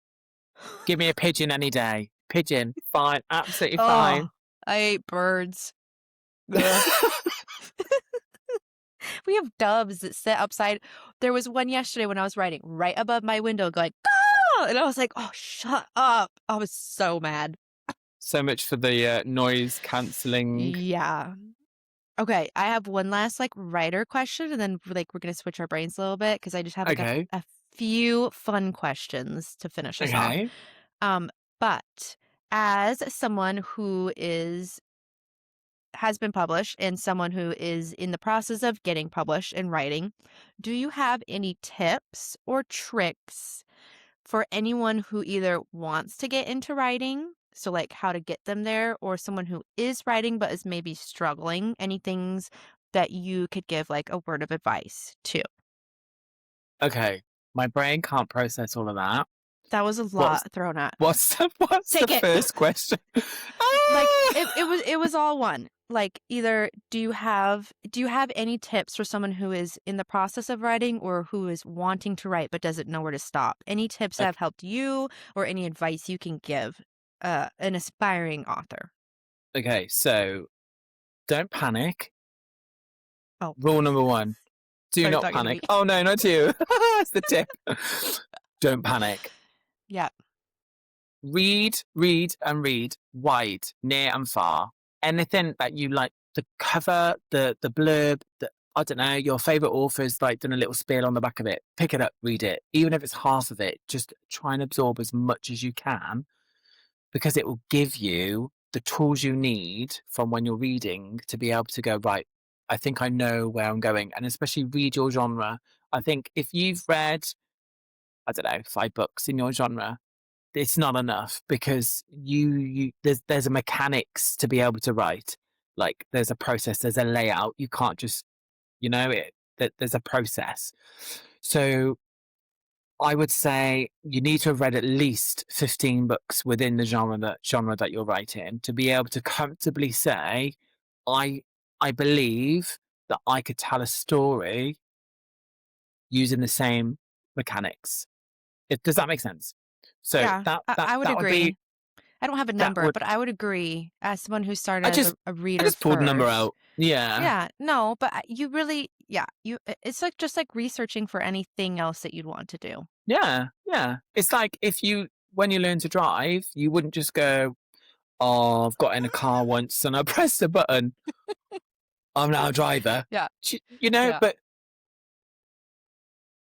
Give me a pigeon any day. Pigeon. Fine. Absolutely Oh, fine. I ate birds. Ugh. We have doves that sit upside there was one yesterday when I was writing right above my window going, "Ah!" And I was like, "Oh, shut up." I was so mad. So much for the noise cancelling. Yeah. Okay, I have one last like writer question, and then like we're gonna switch our brains a little bit because I just have like Okay. a few fun questions to finish us off. Okay. Um, but as someone who has been published and someone who is in the process of getting published and writing, do you have any tips or tricks for anyone who either wants to get into writing, so like how to get them there, or someone who is writing but is maybe struggling? Any things that you could give like a word of advice to? Okay. My brain can't process all of that. That was a What's lot thrown at. what's the Take it. first question? Like Ah! it was all one. Like either do you have any tips for someone who is in the process of writing or who is wanting to write but doesn't know where to stop? Any tips that Ok- have helped you or any advice you can give an aspiring author? Okay, so don't panic. Oh, Rule number one: do thought you were not talking to panic. me. Oh no, not you. That's the tip. Don't panic. Yeah. Read, read, and read wide, near and far. Anything that you like, the cover, the blurb, I don't know, your favorite author's like done a little spiel on the back of it. Pick it up, read it. Even if it's half of it, just try and absorb as much as you can because it will give you the tools you need from when you're reading to be able to go, right, I think I know where I'm going. And especially read your genre. I think if you've read, I don't know, 5 books in your genre, it's not enough because there's a mechanics to be able to write. Like there's a process, there's a layout. You can't just, that there's a process. So I would say you need to have read at least 15 books within the genre that you're writing to be able to comfortably say, I I believe that I could tell a story using the same mechanics. Does that make sense? So Yeah, that that I would that would be agree. I don't have a that number, would but I would agree as someone who started I as just a I reader just pulled a number first. out. Yeah. Yeah, no, but you really, yeah, it's like just like researching for anything else that you'd want to do. Yeah. Yeah. It's like if you when you learn to drive, you wouldn't just go, "Oh, I've got in a car once and I pressed the button. I'm now a driver." Yeah, yeah. But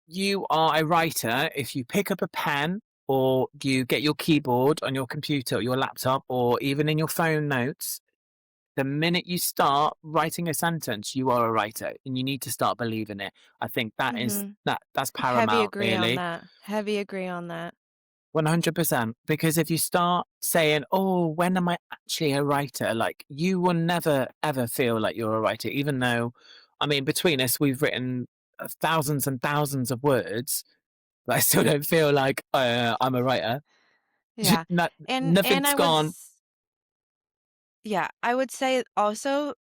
you are a writer if you pick up a pen or you get your keyboard on your computer or your laptop or even in your phone notes. The minute you start writing a sentence, you are a writer and you need to start believing it. I think Mhm. that's Heavy paramount, agree on really. that. Heavy agree on that. 100%. Because if you start saying, "Oh, when am I actually a writer?" Like, you will never, ever feel like you're a writer, even though, I mean, between us, we've written thousands and thousands of words, but I still don't feel like I'm a writer. Yeah. And Nothing's gone. I would say also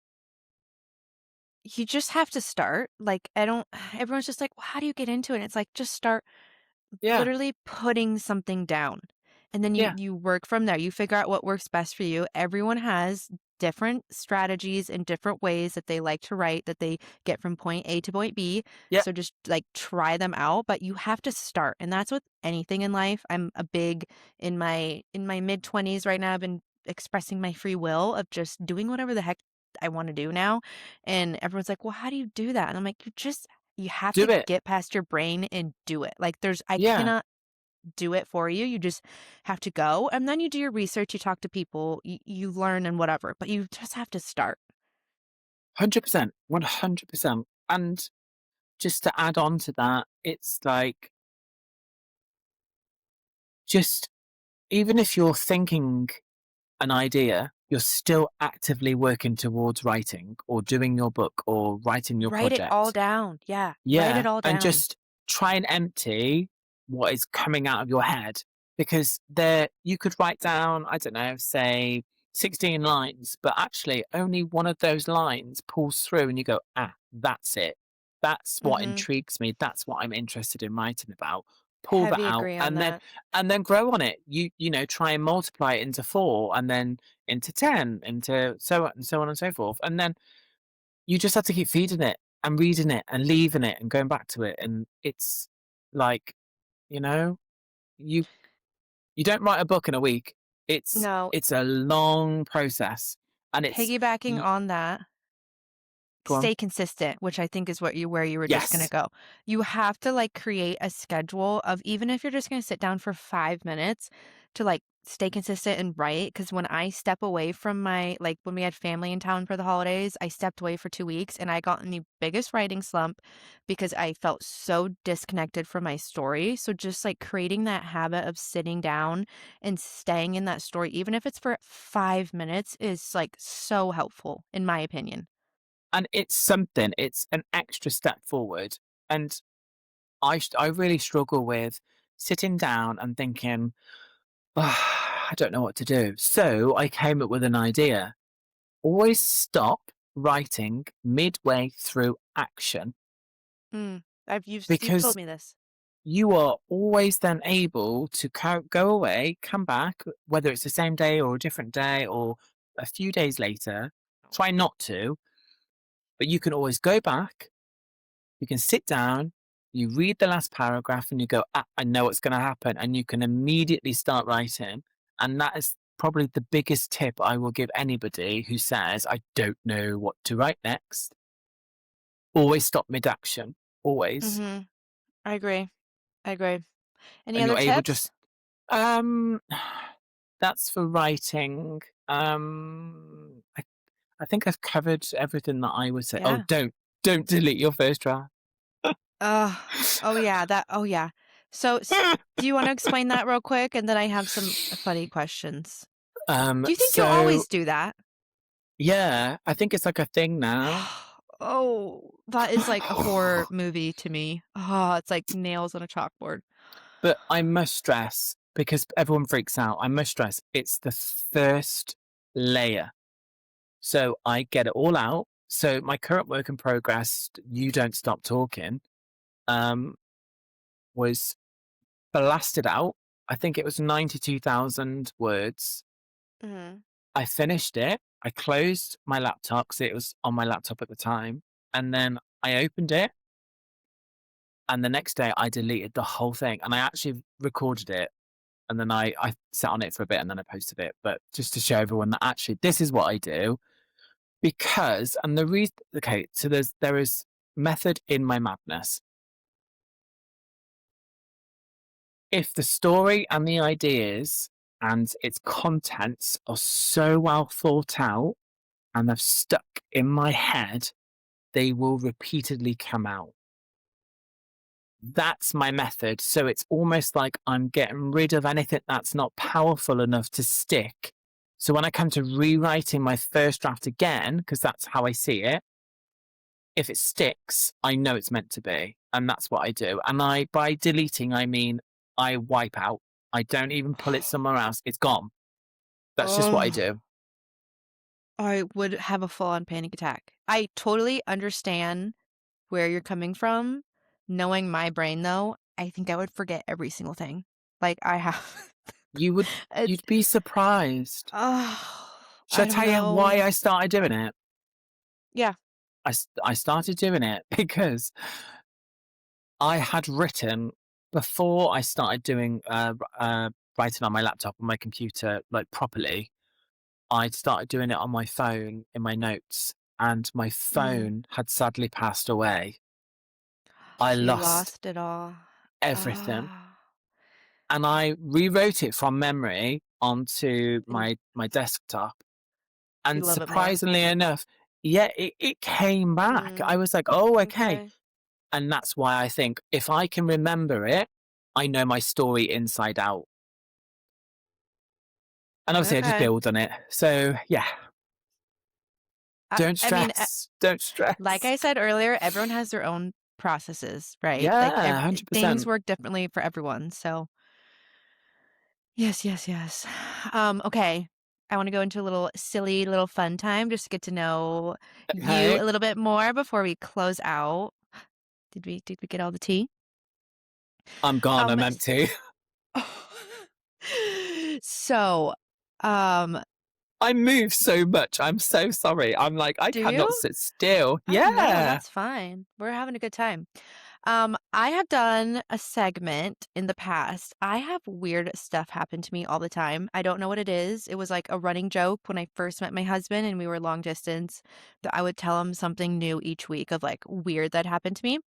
you just have to start. Like I don't everyone's just like, well, how do you get into it? And it's like just start Yeah, literally putting something down. And then you yeah, you work from there. You figure out what works best for you. Everyone has different strategies and different ways that they like to write that they get from point A to point B. yeah, So just like try them out, but you have to start. And that's with anything in life. I'm a big in my mid 20s right now. I've been expressing my free will of just doing whatever the heck I want to do now. And everyone's like, "Well, how do you do that?" And I'm like, you have do to it. get past your brain and do it. Like I Yeah, cannot do it for you. You just have to go and then you do your research, you talk to people, you learn and whatever, but you just have to start. 100%, 100%. And just to add on to that, it's like, just even if you're thinking an idea, you're still actively working towards writing or doing your book or writing your Write it all project. down. Yeah, write it Yeah, all and down. just try and empty what is coming out of your head because there you could write down, I don't know, say 16 lines, but actually only one of those lines pulls through and you go, "Ah, that's it. That's what Mhm. intrigues me. That's what I'm interested in writing about." Pull that Heavy out agree on that. and then grow on it. Try and multiply it into 4 and then into 10, into so on and so on and so forth. And then you just have to keep feeding it and reading it and leaving it and going back to it, and it's like, you know, you you don't write a book in a week. No, It's a long process, and piggybacking on that, go on. stay consistent, which I think is where you were just gonna Yes. go. You have to, like, create a schedule of even if you're just gonna sit down for 5 minutes to, like, stay consistent and write. Because when I step away from my like, when we had family in town for the holidays, I stepped away for 2 weeks, and I got in the biggest writing slump because I felt so disconnected from my story. So just, like, creating that habit of sitting down and staying in that story, even if it's for 5 minutes, is, like, so helpful, in my opinion. And it's an extra step forward. And I really struggle with sitting down and thinking, I don't know what to do. So I came up with an idea. Always stop writing midway through action, Mm. You've told because me this. you are always then able to go away, come back, whether it's the same day or a different day or a few days later. Try not to, but you can always go back. You can sit down, you read the last paragraph, and you go, ah, I know what's going to happen. And you can immediately start writing. And that is probably the biggest tip I will give anybody who says, I don't know what to write next. Always stop mid action, always. Mhm. I agree. I agree. Any And other you're able tips? just, um, that's for writing. I think I've covered everything that I would say. Oh, Yeah. don't delete your first draft. Uh, oh, yeah. So, do you wanna explain that real quick? And then I have some funny questions. Do you think you'll So always do that? yeah, I think it's like a thing now. Oh, that is like a horror movie to me. Oh, it's like nails on a chalkboard. But I must stress, because everyone freaks out, I must stress it's the first layer. So I get it all out. So my current work in progress, You Don't Stop Talking, um, was blasted out. I think it was 92,000 words. Mhm. I finished it. I closed my laptop because it was on my laptop at the time. And then I opened it. And the next day I deleted the whole thing. And I actually recorded it. And then I sat on it for a bit and then I posted it. But just to show everyone that actually this is what I do. Because, and the reason, okay, so there is method in my madness. If the story and the ideas and its contents are so well thought out and they've stuck in my head, they will repeatedly come out. That's my method. So it's almost like I'm getting rid of anything that's not powerful enough to stick. So when I come to rewriting my first draft again, because that's how I see it, if it sticks, I know it's meant to be. And that's what I do. And by deleting, I mean I wipe out. I don't even pull it somewhere else. It's gone. That's just what I Oh, do. I would have a full-on panic attack. I totally understand where you're coming from. Knowing my brain, though, I think I would forget every single thing. Like, I have You would, it's you'd be surprised. oh, Should I I don't tell you know. why I started doing it? Yeah. I started doing it because I had written before I started doing writing on my laptop on my computer like properly. I'd started doing it on my phone in my notes, and my Mhm. phone had sadly passed away. I So you lost lost it all. everything, Ah. and I rewrote it from memory onto And my desktop. you And love it more. surprisingly enough, yeah, it came back. I Mm, was like, oh, okay. okay. And that's why I think if I can remember it, I know my story inside out. And obviously, I just Okay. build on it. So, yeah, don't I mean, stress. Don't like stress. I said earlier, everyone has their own processes, right? Like, Yeah, things 100%. work differently for everyone, so yes, yes, yes. Okay. I wanna go into a little silly, little fun time just to get to know you Okay. a little bit more before we close out. Did we get all the tea? I'm gone. I'm S empty. So, um, I move so much. I'm so sorry. I'm like, I do cannot you? sit still. Oh, no, Yeah. that's fine. We're having a good time. I have done a segment in the past. I have weird stuff happen to me all the time. I don't know what it is. It was like a running joke when I first met my husband and we were long distance that I would tell him something new each week of like weird that happened to me.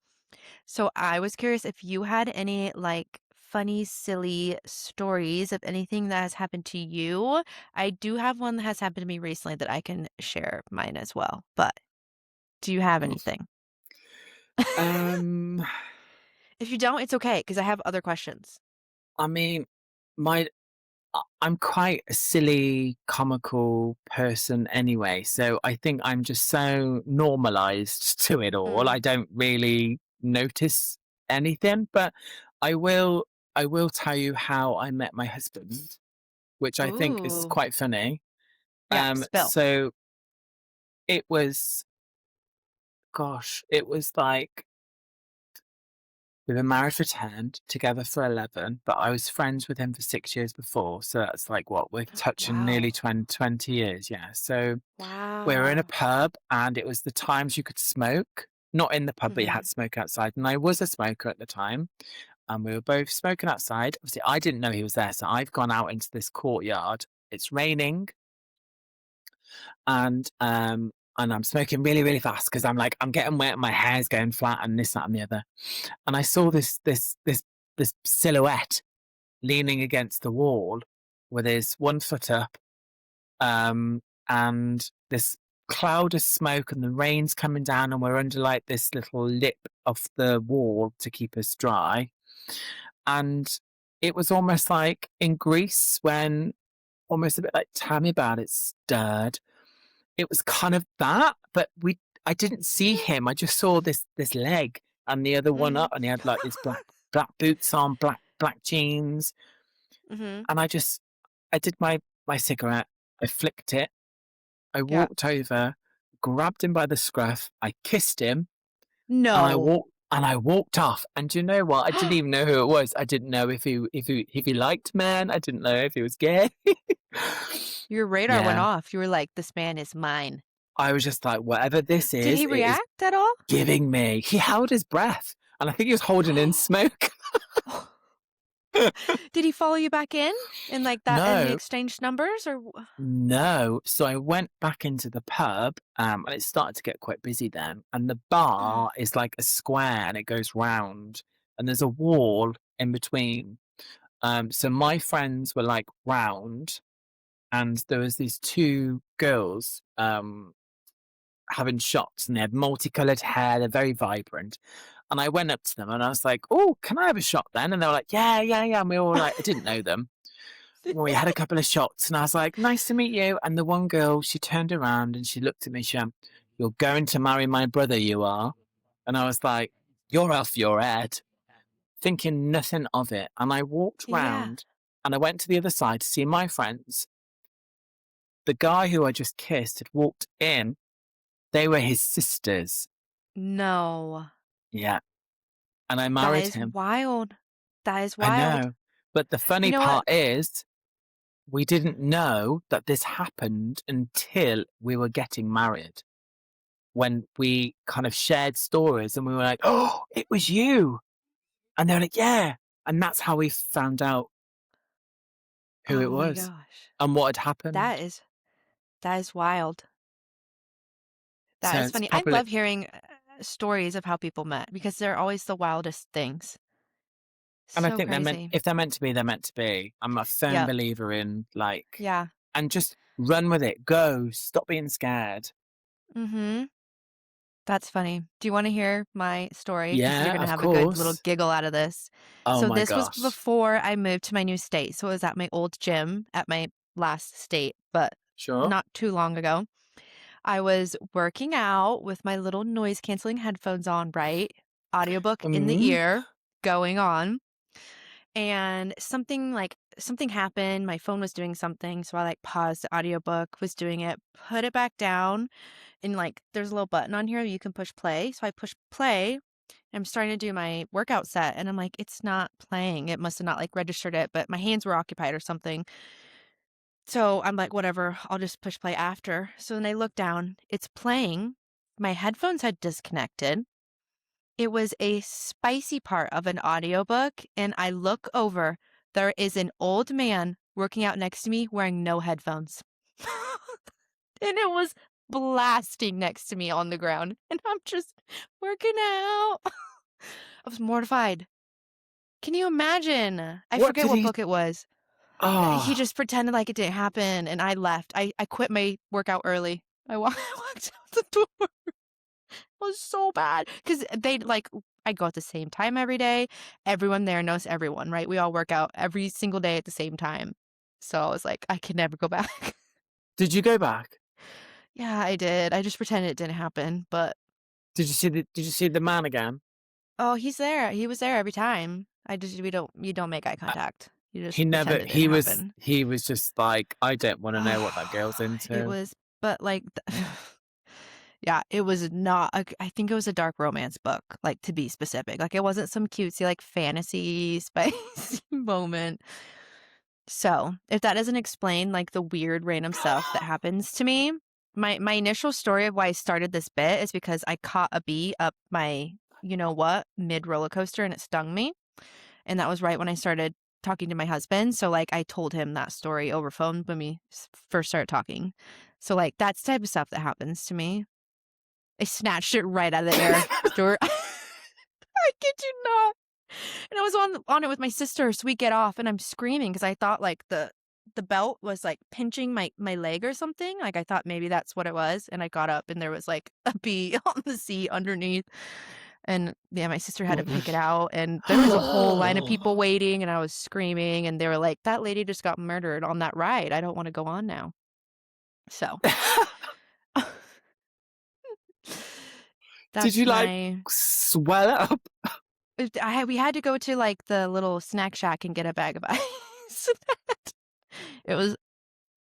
So I was curious if you had any like funny, silly stories of anything that has happened to you. I do have one that has happened to me recently that I can share mine as well. But do you have Oh. anything? Um, If you don't, it's okay because I have other questions. I mean, my I'm quite a silly, comical person anyway, so I think I'm just so normalized to it all. Mm. I don't really notice anything, but I will I will tell you how I met my husband, which I think is Ooh. quite funny. Yeah, spill. So it was, it was like we've been married for 10, together for 11, but I was friends with him for 6 years before. So that's like what we're touching nearly Wow. 20 years. Yeah. So we were in a Wow. pub and it was the times you could smoke, not in the pub, but you had Mhm. to smoke outside. And I was a smoker at the time. And we were both smoking outside. Obviously, I didn't know he was there. So I've gone out into this courtyard. It's raining and I'm smoking really, really fast because I'm like, I'm getting wet, my hair's going flat, and this, that, and the other. And I saw this silhouette leaning against the wall with his one foot up, and this cloud of smoke, and the rain's coming down, and we're under like this little lip of the wall to keep us dry. And it was almost like in Greece when almost a bit like Tell Me About It stirred. It was kind of that, but I didn't see him. I just saw this leg and the other one Mhm. up, and he had like these black boots on, black jeans, Mhm. and I did my cigarette, I flicked it, I Yeah. walked over, grabbed him by the scruff, I kissed him, and No. I walked off. And do you know what? I didn't even know who it was. I didn't know if he liked men. I didn't know if he was gay. Your radar went Yeah. off. You were like, "This man is mine." I was just like, whatever this Did is, he it is react at all? giving me. He held his breath, and I think he was holding in smoke. Did he follow you back in like that and the No, exchanged numbers or no. So I went back into the pub, and it started to get quite busy then. And the bar is like a square, and it goes round, and there's a wall in between. So my friends were like round, and there was these two girls having shots, and they had multicolored hair. They're very vibrant. And I went up to them and I was like, "Oh, can I have a shot then?" And they were like, "Yeah, yeah, yeah." And we all were like, I didn't know them. We had a couple of shots, and I was like, "Nice to meet you." And the one girl, she turned around and she looked at me. She went, "You're going to marry my brother, you are." And I was like, "You're off your head," thinking nothing of it. And I walked Yeah. round and I went to the other side to see my friends. The guy who I just kissed had walked in. They were his sisters. No. Yeah. And I That married is him. wild. That is I wild. know. But the You funny know what? part is, we didn't know that this happened until we were getting married. When we kind of shared stories and we were like, "Oh, it was you." And they're like, "Yeah." And that's how we found out who it Oh my was gosh. and what had That happened. is that is wild. So That is it's funny. I probably, love hearing stories of how people met because they're always the wildest things. and I So think crazy. if they're meant to be, they're meant to be. I'm a firm Yep. believer in like, Yeah. and just run with it. Go. Stop being scared. Mhm. That's funny. Do you wanna hear my story? Because 'Cause you're Yeah, gonna of have a good little course. giggle out of this. Oh So my this was gosh. before I moved to my new state. So it was at my old gym at my last state, but Sure. not too long ago. I was working out with my little noise canceling headphones on, right? Audiobook in the Mm. ear going on. And something happened. My phone was doing something. So I like paused the audiobook, was doing it, put it back down. And like there's a little button on here you can push play. So I push play. I'm starting to do my workout set and I'm like, it's not playing. It must have not like registered it, but my hands were occupied or something. So I'm like, whatever, I'll just push play after. So then I look down, it's playing. My headphones had disconnected. It was a spicy part of an audiobook, and I look over. There is an old man working out next to me wearing no headphones. And it was blasting next to me on the ground, and I'm just working out. I was mortified. Can you imagine? I What forget did what he? book it was. He Oh, just pretended like it didn't happen, and I left. I quit my workout early. I walked out the door. It was so bad because they like I go at the same time every day. Everyone there knows everyone, right? We all work out every single day at the same time. So I was like, I can never go back. did you go back? Yeah, I did. I just pretended it didn't happen, but Did you see the man again? oh, he's there. He was there every time. You don't make eye Uh, contact. You just he pretend never. it didn't happen. He was just like, I don't want to know what that girl's It into. was, but like, yeah, it was not. I think it was a dark romance book, like to be specific. Like it wasn't some cutesy like fantasy spicy moment. So if that doesn't explain like the weird random stuff that happens to me, my initial story of why I started this bit is because I caught a bee up my you know what mid roller coaster and it stung me, and that was right when I started talking to my husband. So like I told him that story over phone when we first started talking. So like that's the type of stuff that happens to me. I snatched it right out of the air, Stuart. I kid you not. And I was on it with my sister, so we get off and I'm screaming because I thought like the belt was like pinching my leg or something. Like I thought maybe that's what it was. And I got up and there was like a bee on the seat underneath. And yeah, my sister had to What pick it the? out. And there was a whole line of people waiting and I was screaming and they were like, that lady just got murdered on that ride. I don't want to go on now. So Did that's you like my swell up? we had to go to like the little snack shack and get a bag of ice. It was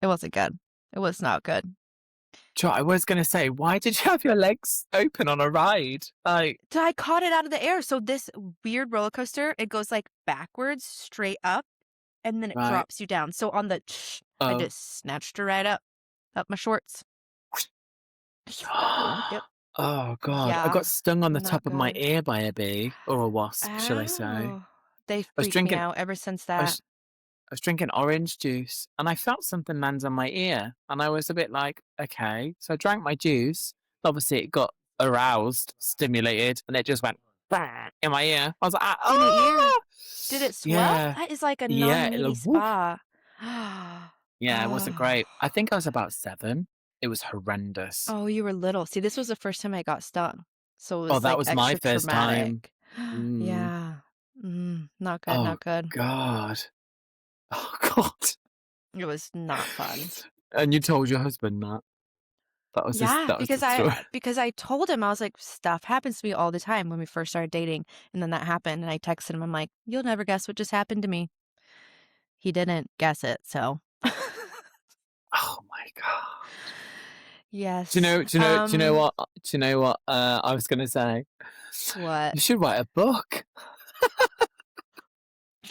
it wasn't good. It was not good. I was gonna say, why did you have your legs open on a ride? Like, So I caught it out of the air. So this weird roller coaster, it goes like backwards, straight up, and then it right? drops you down. So on the I Oh. just snatched her right up my shorts. Yep. Oh God, I Yeah. got stung on the Not top of my good. ear by a bee or a wasp, should I say? Oh. They I was freaked me drinking, out ever since I that. was, I was drinking orange juice, and I felt something land on my ear, and I was a bit like, okay. So I drank my juice. Obviously, it got aroused, stimulated, and it just went "Bah," in my ear. I was like, In the ear. ah, Did it swell? yeah, That is like a yeah, non-meaty woof. spa. Yeah, it wasn't great. I think I was about 7. It was horrendous. Oh, you were little. See, this was the first time I got stung. So it Oh, was that like was my extra first time. traumatic. Mm. Yeah. Not good, Oh not good. God. Oh God. It was not fun. And you told your husband that? Yeah, That was the story. because I told him I was like stuff happens to me all the time when we first started dating, and then that happened and I texted him I'm like, "You'll never guess what just happened to me." He didn't guess it, so Oh my God. yes. Do you know what? Do you know what I was gonna say? What? You should write a book.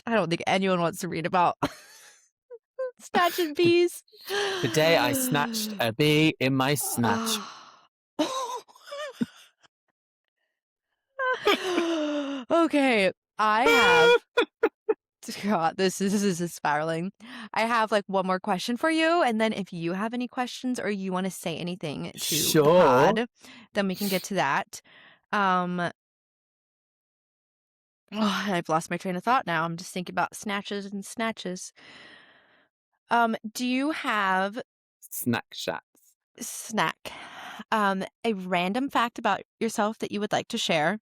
I don't think anyone wants to read about snatching bees. The day I snatched a bee in my snatch. Okay, I have God, this is spiraling. I have like one more question for you, and then if you have any questions or you want to say anything to the Sure. pod, then we can get to that. Um, I've lost my train of thought now. I'm just thinking about snatches and snatches. Do you have Snack shats. snack a random fact about yourself that you would like to share,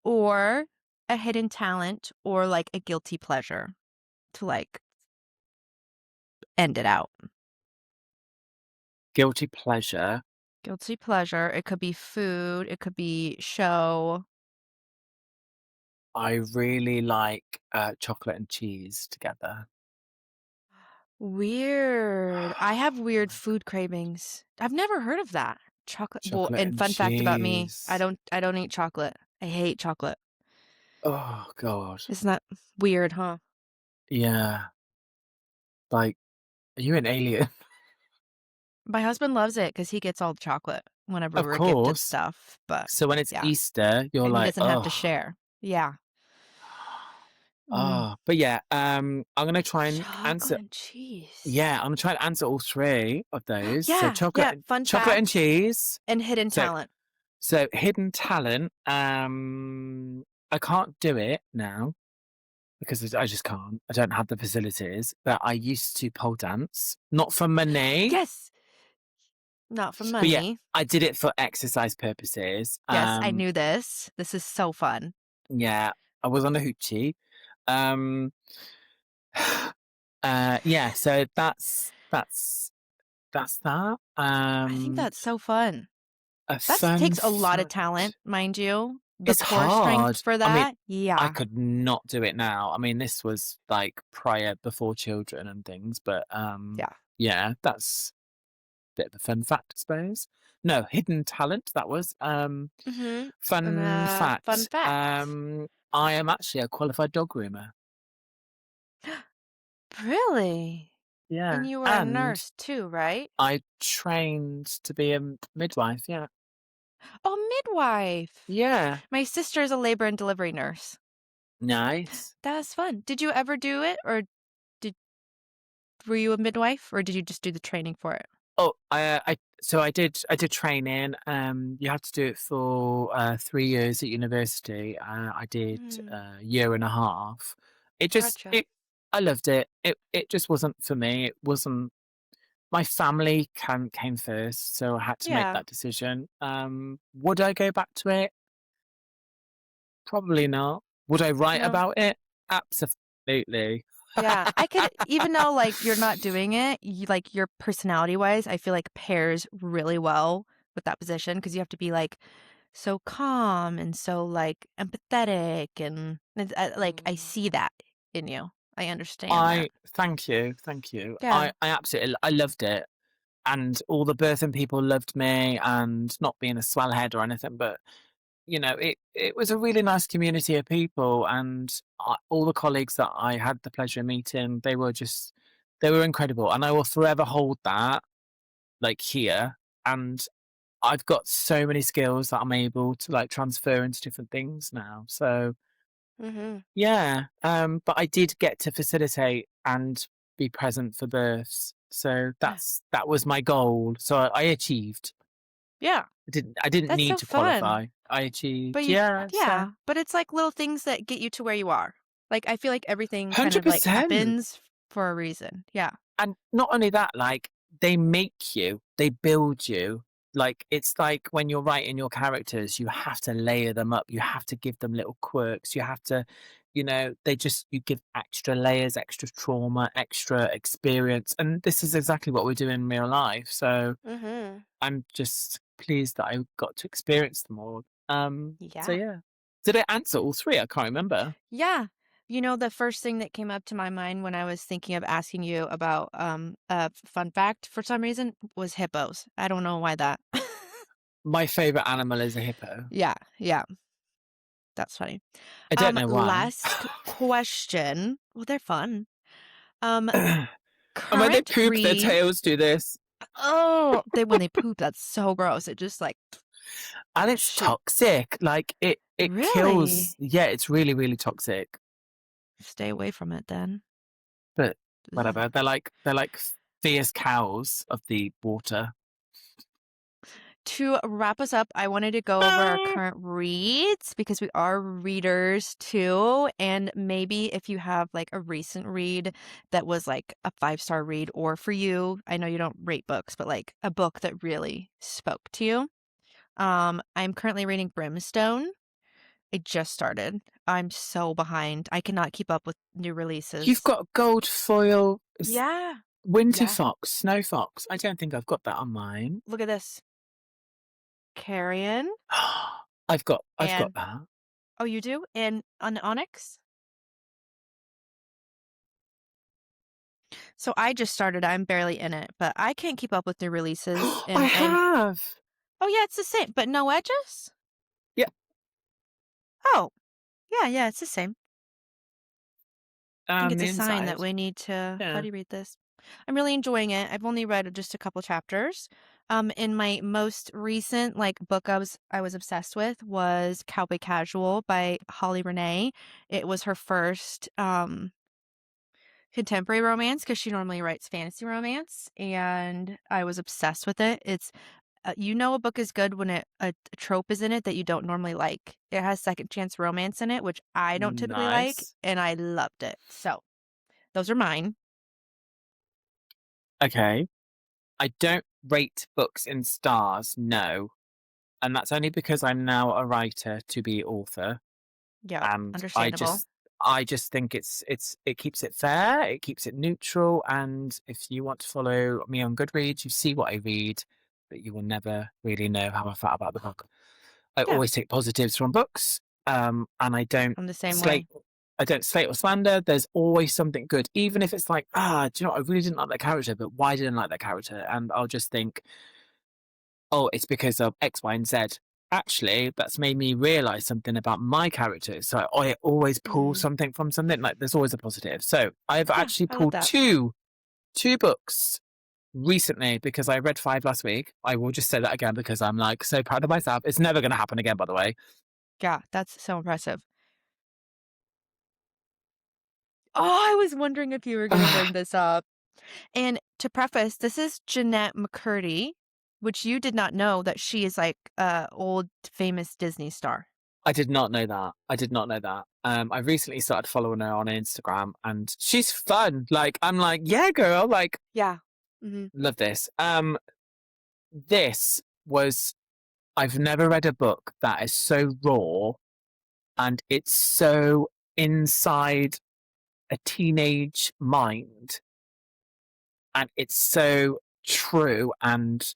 or a hidden talent, or like a guilty pleasure to like end it out? Guilty pleasure. Guilty pleasure. It could be food. It could be show. I really like chocolate and cheese together. Weird. I have Oh weird my food cravings. I've never heard of that. Chocolate. Well, chocolate and and fun fact about me, cheese. I don't eat chocolate. I hate chocolate. Oh God. Isn't that weird, huh? Yeah. Like, are you an alien? My husband loves it because he gets all the chocolate. whenever Of we're gifted course. stuff, but So when it's yeah. Easter, you're And he like, doesn't have to oh, share. Yeah. Mm. oh. But yeah, I'm gonna try and Chocolate answer. and cheese. Yeah, I'm gonna try and answer all three of those. So Yeah, yeah, fun chocolate and fact cheese. and hidden So talent. hidden talent. I can't do it now because I just can't. I don't have the facilities. But I used to pole dance, not for money, Yes, not for but yeah, money. I did it for exercise purposes. Yes, I knew this. This is so fun. Yeah, I was on a hoochie. Um, yeah, so that's that. I think that's so fun. A That fun takes a lot of talent, fact. mind you. The It's core strength hard. for I mean, that. I Yeah. could not do it now. I mean, this was like prior before children and things, but Yeah. yeah, that's a bit of a fun fact, I suppose. No, hidden talent, that was. Mm-hmm. And Fun fun fact. fact. I am actually a qualified dog groomer. Really? And Yeah. you were a And nurse too, right? I trained to be a midwife, yeah. Oh, midwife. Yeah. My sister is a labor and delivery nurse. Nice. That's fun. Did you ever do it, or did were you a midwife, or did you just do the training for it? Oh, I did training. You had to do it for 3 years at university. I did Mm, a year and a half. gotcha. I loved it. It just wasn't for me. It wasn't. My family came first, so I had to make Yeah. that decision. Would I go back to it? Probably not. Would I write No. about it? Absolutely. Yeah, I could, even though like you're not doing it, you, like your personality wise, I feel like pairs really well with that position because you have to be like so calm and so like empathetic and like I see that in you. I understand that. I thank you, thank you. Yeah. I absolutely I loved it, and all the birthing people loved me, and not being a swellhead or anything, but it was a really nice community of people, and all the colleagues that I had the pleasure of meeting, they were incredible, and I will forever hold that like here, and I've got so many skills that I'm able to like transfer into different things now. So Mhm. yeah, but I did get to facilitate and be present for births. So that was my goal. So I achieved. Yeah. I didn't That's need so to fun. qualify. I But achieved. you Yeah, so yeah, but it's like little things that get you to where you are. Like I feel like everything kind of like 100%. happens for a reason. Yeah. And not only that, like they make you, they build you. Like it's like when you're writing your characters, you have to layer them up. You have to give them little quirks. You have to, you give extra layers, extra trauma, extra experience. And this is exactly what we do in real life. So Mhm. I'm just pleased that I got to experience them all. So Yeah. yeah. Did I answer all three? I can't remember. Yeah. You know, the first thing that came up to my mind when I was thinking of asking you about a fun fact for some reason was hippos. I don't know why that. My favorite animal is a hippo. Yeah, yeah, that's funny. I don't know why. Last question. Well, they're fun. Um, And when they current poop, their read. tails do this. Oh, they when they poop, that's so gross. It just like And it's shoot. toxic. Like it kills. Really? Yeah, it's really, really toxic. Stay away from it then. But Ugh. whatever. They're like fierce cows of the water. To wrap us up, I wanted to go over our current reads because we are readers too. And maybe if you have like a recent read that was like a 5-star read, or for you, I know you don't rate books, but like a book that really spoke to you. I'm currently reading Brimstone. I just started. I'm so behind. I cannot keep up with new You've releases. got gold foil, Yeah. winter Yeah. fox, snow fox. I don't think I've got that on mine. Look at this. Carrion. I've got And that. oh, you do? And an Onyx? So I just started. I'm barely in it, but I can't keep up with new releases. I And have. oh yeah, it's the same, but no edges. Yeah. Oh yeah, yeah, it's the same. I think it's The a sign that inside. we need to. How Yeah. do you read this? I'm really enjoying it. I've only read just a couple chapters. In my most recent book I was obsessed with was Cowboy Casual by Holly Renee. It was her first contemporary romance because she normally writes fantasy romance, and I was obsessed with it. It's a book is good when a trope is in it that you don't normally like. It has second chance romance in it, which I don't typically like, Nice. and I loved it. So those are mine. Okay. I don't rate books in stars, no. And that's only because I'm now a writer to be author. Yep, And understandable. I just think it keeps it fair, it keeps it neutral, and if you want to follow me on Goodreads, you see what I read, but you will never really know how I felt about the book. I Yeah, always take positives from books, and I'm the same slate way. I don't slate or slander. There's always something good, even if it's like, do you know what? I really didn't like that character, but why didn't I like that character? And I'll just think, oh, it's because of X, Y, and Z. Actually, that's made me realize something about my character. So I always pull Mhm. something from something. Like there's always a positive. So I've Yeah, actually I love pulled that. two books recently because I read five last week. I will just say that again because I'm like so proud of myself. It's never going to happen again, by the way. Yeah, that's so impressive. Oh, I was wondering if you were gonna bring this up. And to preface, this is Jeanette McCurdy, which you did not know that she is like a old famous Disney star. I did not know that. I did not know that. I recently started following her on Instagram, and she's fun. Like I'm like, yeah, girl. Like Yeah. Mhm. love this. This was I've never read a book that is so raw and it's so inside a teenage mind and it's so true and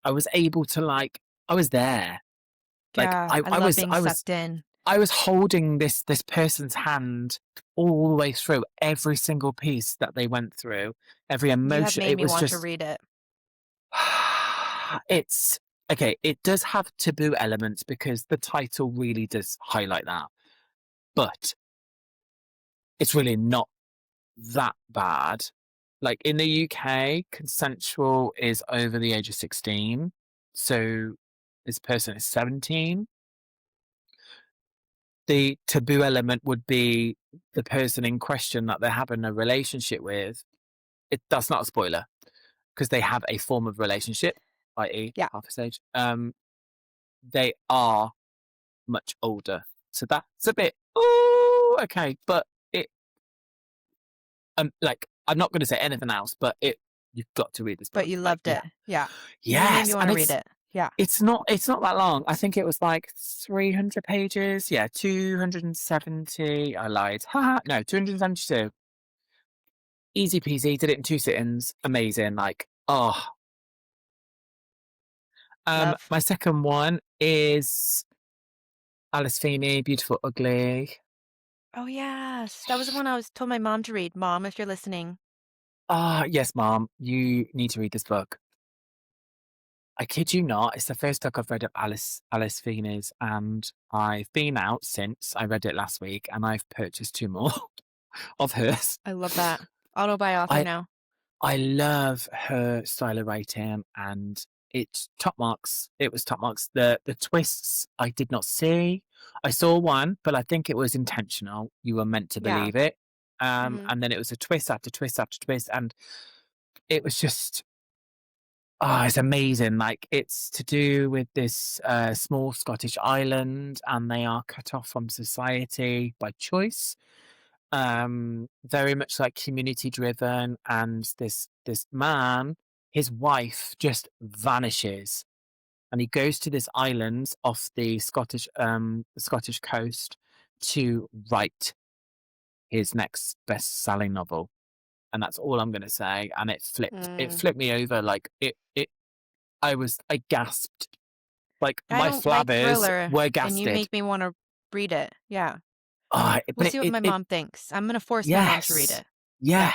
I was able to I was there. Like Yeah, I love being sucked in. I was holding this person's hand all the way through every single piece that they went through, every You have emotion. made It me was want to just read it. it's okay, it does have taboo elements because the title really does highlight that. But it's really not that bad. Like in the UK, consensual is over the age of 16. So this person is 17. The taboo element would be the person in question that they're having a relationship with. That's not a spoiler because they have a form of relationship, i.e., Yeah, half a stage. They are much older. So that's a bit, oh, okay. But it, I'm not going to say anything else, but you've got to read this but book. you Like, loved yeah, it. Yeah. You made me yes. want And to read it. Yeah. it's not that long. I think it was like 300 pages. Yeah, 270. I lied. Haha. No, 272. Easy peasy. Did it in two sittings. Amazing. Like, oh, Love. my second one is Alice Feeney, Beautiful Ugly. Oh, yes. That was the one I was told my mom to read. Mom, if you're listening. Yes, Mom, you need to read this book. I kid you not, it's the first book I've read of Alice Feeney's, and I've been out since I read it last week, and I've purchased two more of hers. I love that. Auto by author I now. I love her style of writing, and it's top marks. It was top marks. The twists I did not see. I saw one, but I think it was intentional. You were meant to Yeah. believe it, Mhm. and then it was a twist after twist after twist, and it was just it's amazing. Like it's to do with this small Scottish island, and they are cut off from society by choice. Very much like community driven, and this man, his wife just vanishes, and he goes to this island off the Scottish coast to write his next best-selling novel. And that's all I'm going to say. And it Mm. flipped me over. I gasped. Like I my don't like flabbers thriller, were and you gasted. make me wanna read it. Yeah. We'll But see what my it mom thinks. I'm gonna force my mom to read yes, it. Yeah.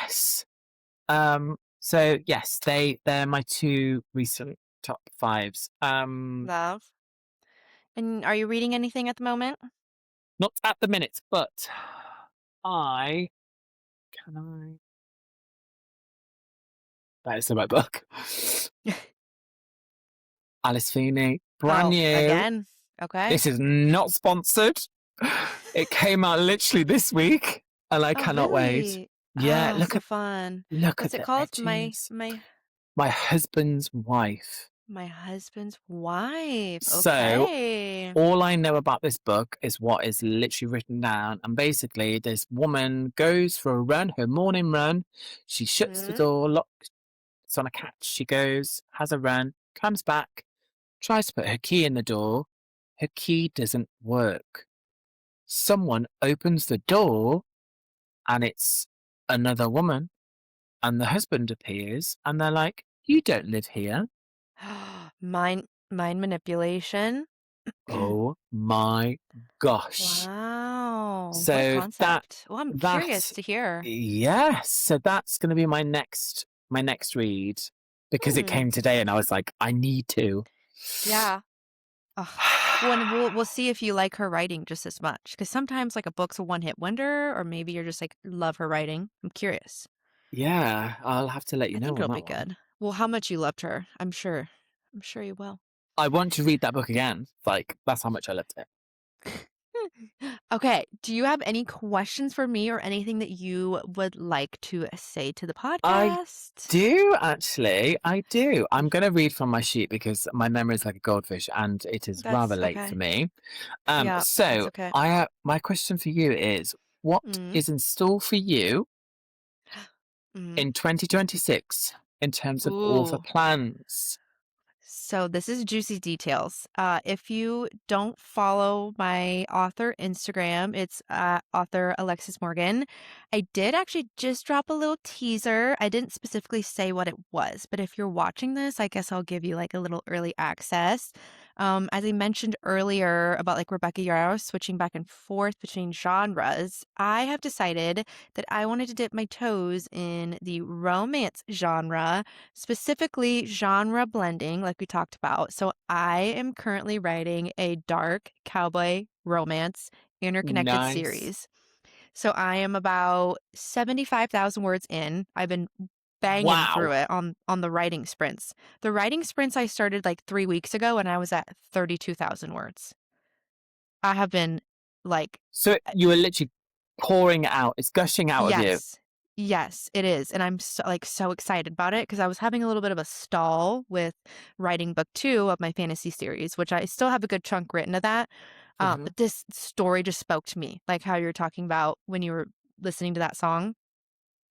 yes. So yes, they're my two recent top fives. Love. And are you reading anything at the moment? Not at the minute, but I can I. That is the right book. Alice Feeney, brand Oh, new. again? Okay. This is not sponsored. It came out literally this week, and I Oh, cannot wait. really? Yeah, Oh, so fun. look at What's it the called? edges. My husband's wife. My husband's wife. So Okay. all I know about this book is what is literally written down. And basically, this woman goes for a run, her morning run. She shuts the Hmm. door, locks on a catch. She goes, has a run, comes back, tries to put her key in the door. Her key doesn't work. Someone opens the door, and it's another woman. And the husband appears, and they're like, "You don't live here." Mind manipulation. Oh my gosh. Wow. What a So concept. Well, I'm curious that to hear. yes, so that's going to be my next read, because it Hmm. came today and I was like, I need to. Yeah. Ugh. Well, and we'll see if you like her writing just as much. Because sometimes like a book's a one-hit wonder, or maybe you're just like love her writing. I'm curious. Yeah, I'll have to let you I know think on it'll be that one. good. Well, how much you loved her, I'm sure. I'm sure you will. I want to read that book again. Like, that's how much I loved it. Okay. Do you have any questions for me or anything that you would like to say to the I podcast? do actually. I do. I'm going to read from my sheet because my memory is like a goldfish and it is rather That's late for okay. me. Yeah, that's So okay. my question for you is, what Mm. is in store for you Mm. in 2026 in terms of author Ooh. plans? So this is juicy details. If you don't follow my author Instagram, it's author Alexis Morgan. I did actually just drop a little teaser. I didn't specifically say what it was, but if you're watching this, I guess I'll give you like a little early access. As I mentioned earlier about like Rebecca Yarros switching back and forth between genres, I have decided that I wanted to dip my toes in the romance genre, specifically genre blending, like we talked about. So I am currently writing a dark cowboy romance interconnected Nice. series. So I am about 75,000 words in. I've been banging through Wow. it on the writing sprints. The writing sprints I started like 3 weeks ago and I was at 32,000 words. I have been like So you were literally pouring it out. It's gushing out of you. yes. Yes, it is, and I'm so excited about it because I was having a little bit of a stall with writing book 2 of my fantasy series, which I still have a good chunk written of that, Hmm. but this story just spoke to me, like how you were talking about when you were listening to that song.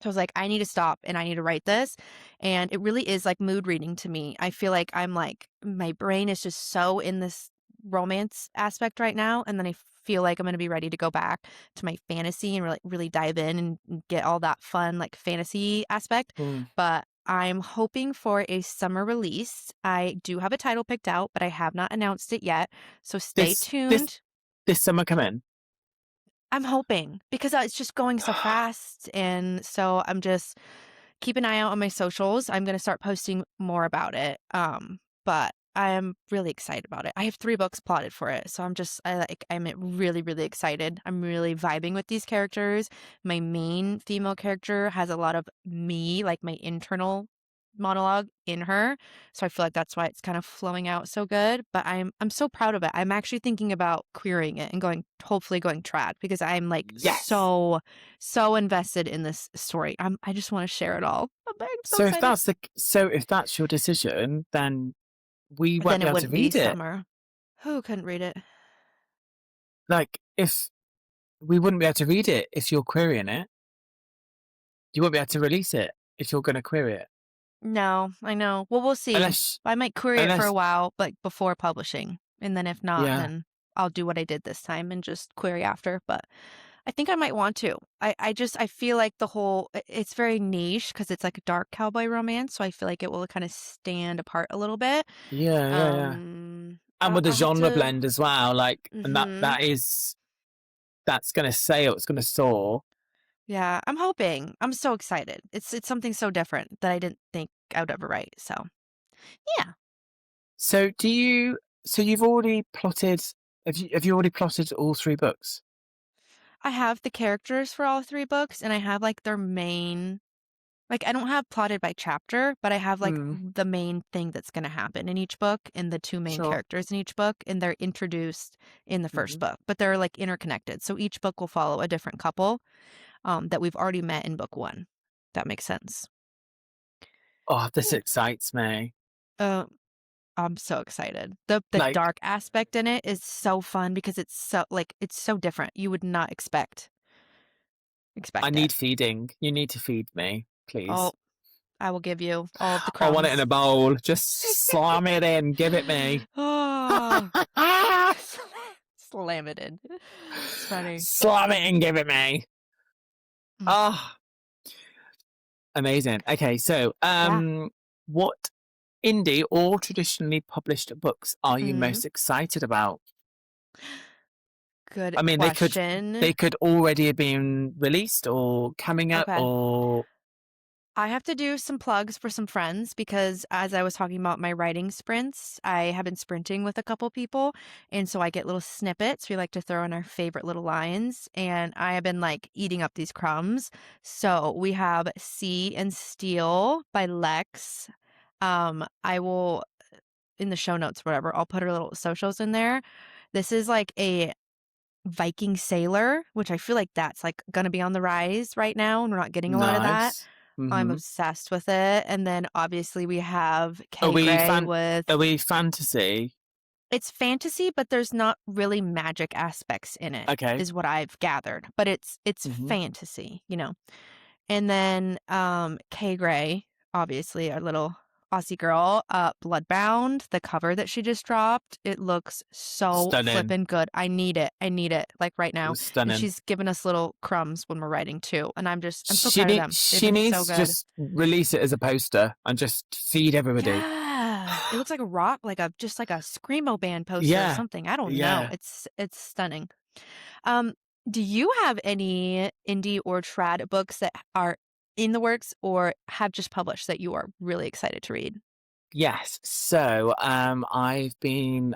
So I was like, "I need to stop and I need to write this," and it really is like mood reading to me. I feel like I'm like my brain is just so in this romance aspect right now, and then I feel like I'm gonna be ready to go back to my fantasy and really dive in and get all that fun, like, fantasy aspect, Mm. but I'm hoping for a summer release. I do have a title picked out, but I have not announced it yet, so stay This this tuned. this summer come in. I'm hoping because it's just going so fast. And so I'm just keep an eye out on my socials. I'm going to start posting more about it. But I am really excited about it. I have 3 books plotted for it. So I'm really, really excited. I'm really vibing with these characters. My main female character has a lot of me, like my internal monologue in her. So I feel like that's why it's kind of flowing out so good, but I'm so proud of it. I'm actually thinking about querying it and hopefully going trad because I'm like Yes. so invested in this story. I just want to share it all. I'm so So if excited. that's your decision, then we won't Then be it able to wouldn't be read it. summer. Who couldn't read it? Like, if we wouldn't be able to read it if you're querying it, you won't be able to release it if you're going to query it. No, I know. Well, we'll see. Unless, I might query it for a unless, while, like before publishing. And then if not, yeah, then I'll do what I did this time and just query after. But I think I might want to. I feel like it's very niche because it's like a dark cowboy romance. So I feel like it will kind of stand apart a little bit. yeah. And with the I'll have genre to. blend as well, like, and Hmm. that's going to sail, it's going to soar. Yeah, I'm hoping. I'm so excited. It's something so different that I didn't think I would ever write. So yeah. So you've already plotted, have you already plotted all 3 books? I have the characters for all 3 books, and I have, like, their main Like, I don't have plotted by chapter, but I have, like, Mm, the main thing that's gonna happen in each book and the 2 main sure. characters in each book, and they're introduced in the first Hmm. book, but they're, like, interconnected. So each book will follow a different couple, that we've already met in book 1. That makes sense. Oh, this excites me. Uh, I'm so excited. The Like, dark aspect in it is so fun because it's so different. You would not I expect it. need feeding. You need to feed me, Oh, please. I will give you all of the I want it in crumbs. a bowl. Just slam it in. Give it me. Oh. Slam it in. It's funny. Slam it and give it me. Mm. Oh, amazing. Okay, so Yeah. what indie or traditionally published books are you Mhm. most excited about? Good I mean, they question. could already have been released or coming up Okay. or I have to do some plugs for some friends because as I was talking about my writing sprints, I have been sprinting with a couple people. And so I get little snippets. We like to throw in our favorite little lines. And I have been like eating up these crumbs. So we have Sea and Steel by Lex. I will in the show notes, whatever, I'll put her little socials in there. This is like a Viking sailor, which I feel like that's like gonna be on the rise right now, and we're not getting a lot of that. nice. I'm Hmm. obsessed with it. And then obviously we have Are Kay we Gray fan? with Are we fantasy? it's fantasy, but there's not really magic aspects in it, Okay. is what I've gathered. But it's Hmm. fantasy, you know. And then Kay Gray, obviously our little Aussie girl, Bloodbound, the cover that she just dropped, it looks so Stunning. flippin' good. I need it. I need it like right now. And Stunning. she's given us little crumbs when we're writing too. And I'm so proud of them. They've She been so needs to good. just release it as a poster and just feed everybody. Yeah. It looks like a rock, like a just like a screamo band poster or Yeah. something. I don't know. Yeah. It's stunning. Um, do you have any indie or trad books that are in the works or have just published that you are really excited to read? Yes. So, I've been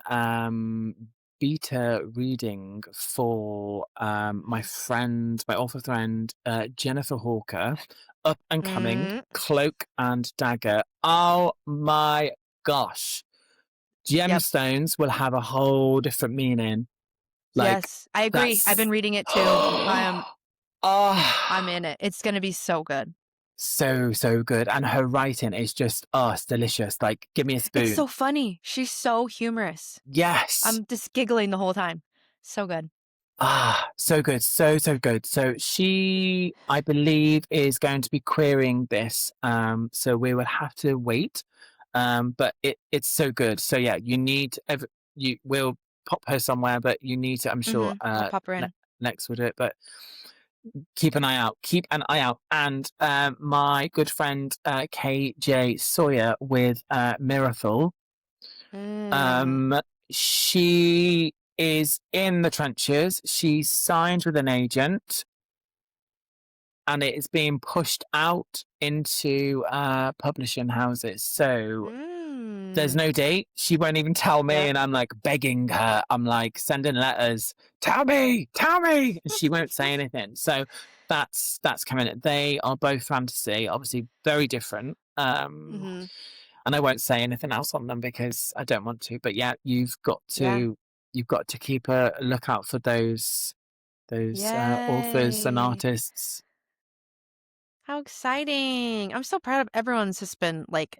beta reading for my author friend, Jennifer Hawker, up and coming Mm, Cloak and Dagger. Oh my gosh. yep. Gemstones will have a whole different meaning. Like Yes, I agree. I've been that's reading it too. oh, I'm in it. It's gonna be so good. so good. And her writing is just it's delicious. Like, give me a It's so spoon. funny. She's so humorous. Yes. I'm just giggling the whole time. So good. So good. So good. So she, I believe, is going to be querying this. So we will have to wait. But it's so good. So yeah, you will pop her somewhere, but you need to, I'm sure, I'll pop her in. next will do it. But keep an eye out. Keep an eye out. And my good friend KJ Sawyer with Mirathal. Mm, Um, she is in the trenches. She's signed with an agent, and it is being pushed out into publishing houses. So there's mm. no date. She won't even tell me, Yep. and I'm like begging her. I'm like sending letters. Tell me, tell me. And she won't say anything. So that's coming. They are both fantasy, obviously very different. Mhm. And I won't say anything else on them because I don't want to. But yeah, Yeah. you've got to keep a lookout for those authors and Yay. artists. How exciting. I'm so proud of everyone's just been like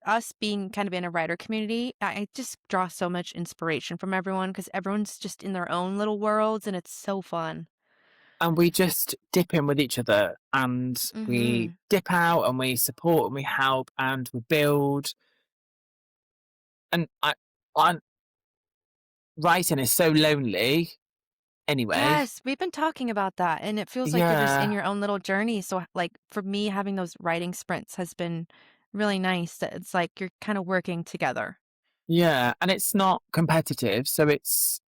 us being kind of in a writer community. I just draw so much inspiration from everyone because everyone's just in their own little worlds and it's so fun. And we just dip in with each other and we Mhm. dip out and we support and we help and we build. And I writing is so lonely anyway. Yes, we've been talking about that and it feels like you're just in Yeah. your own little journey. So like for me having those writing sprints has been really nice that it's like you're kind of working together. Yeah. And it's not competitive. So it's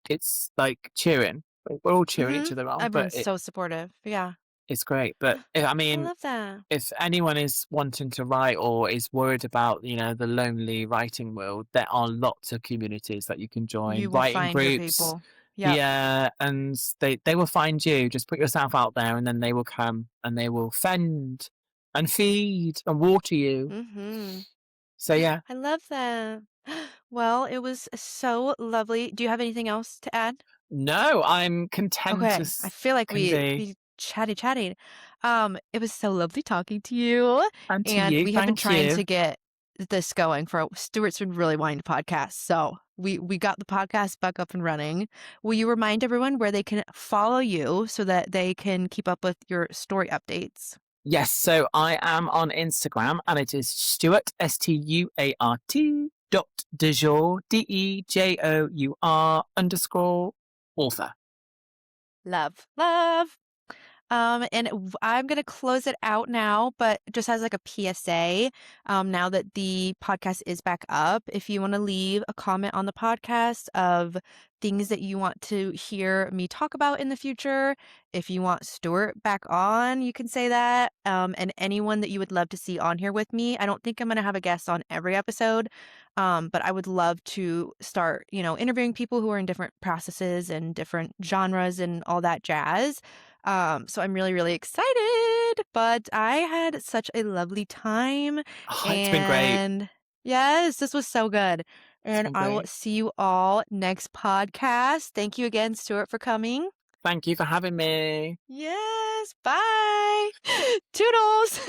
like cheering. We're all cheering each Mhm. other on, but Everyone's so supportive. Yeah. it's great. But I I mean, love that. if anyone is wanting to write or is worried about, the lonely writing world, there are lots of communities that you can join, You will writing find your groups. people. Yep. Yeah, and they will find you. Just put yourself out there and then they will come and they will fend. and feed and water you. Mm-hmm. So yeah. I love that. Well, it was so lovely. Do you have anything else to add? No, I'm content Okay, I as feel like can be. we chatting. It was so lovely talking to you, And to and you, we have been thank trying you. to get this going for Stuart's been really wanting to podcast, so we got the podcast back up and running. Will you remind everyone where they can follow you so that they can keep up with your story updates? Yes, so I am on Instagram and it is Stuart, Stuart .Dejour, DEJOUR _ Love, love. I'm going to close it out now, but just as like a PSA, now that the podcast is back up, if you want to leave a comment on the podcast of things that you want to hear me talk about in the future, if you want Stuart back on, you can say that. And anyone that you would love to see on here with me. I don't think I'm going to have a guest on every episode, but I would love to start, interviewing people who are in different processes and different genres and all that jazz. So I'm really, really excited, but I had such a lovely time. Oh, it's been great. And yes, this was so good. It's And been I will great. see you all next podcast. Thank you again, Stuart, for coming. Thank you for having me. Yes, bye. Toodles.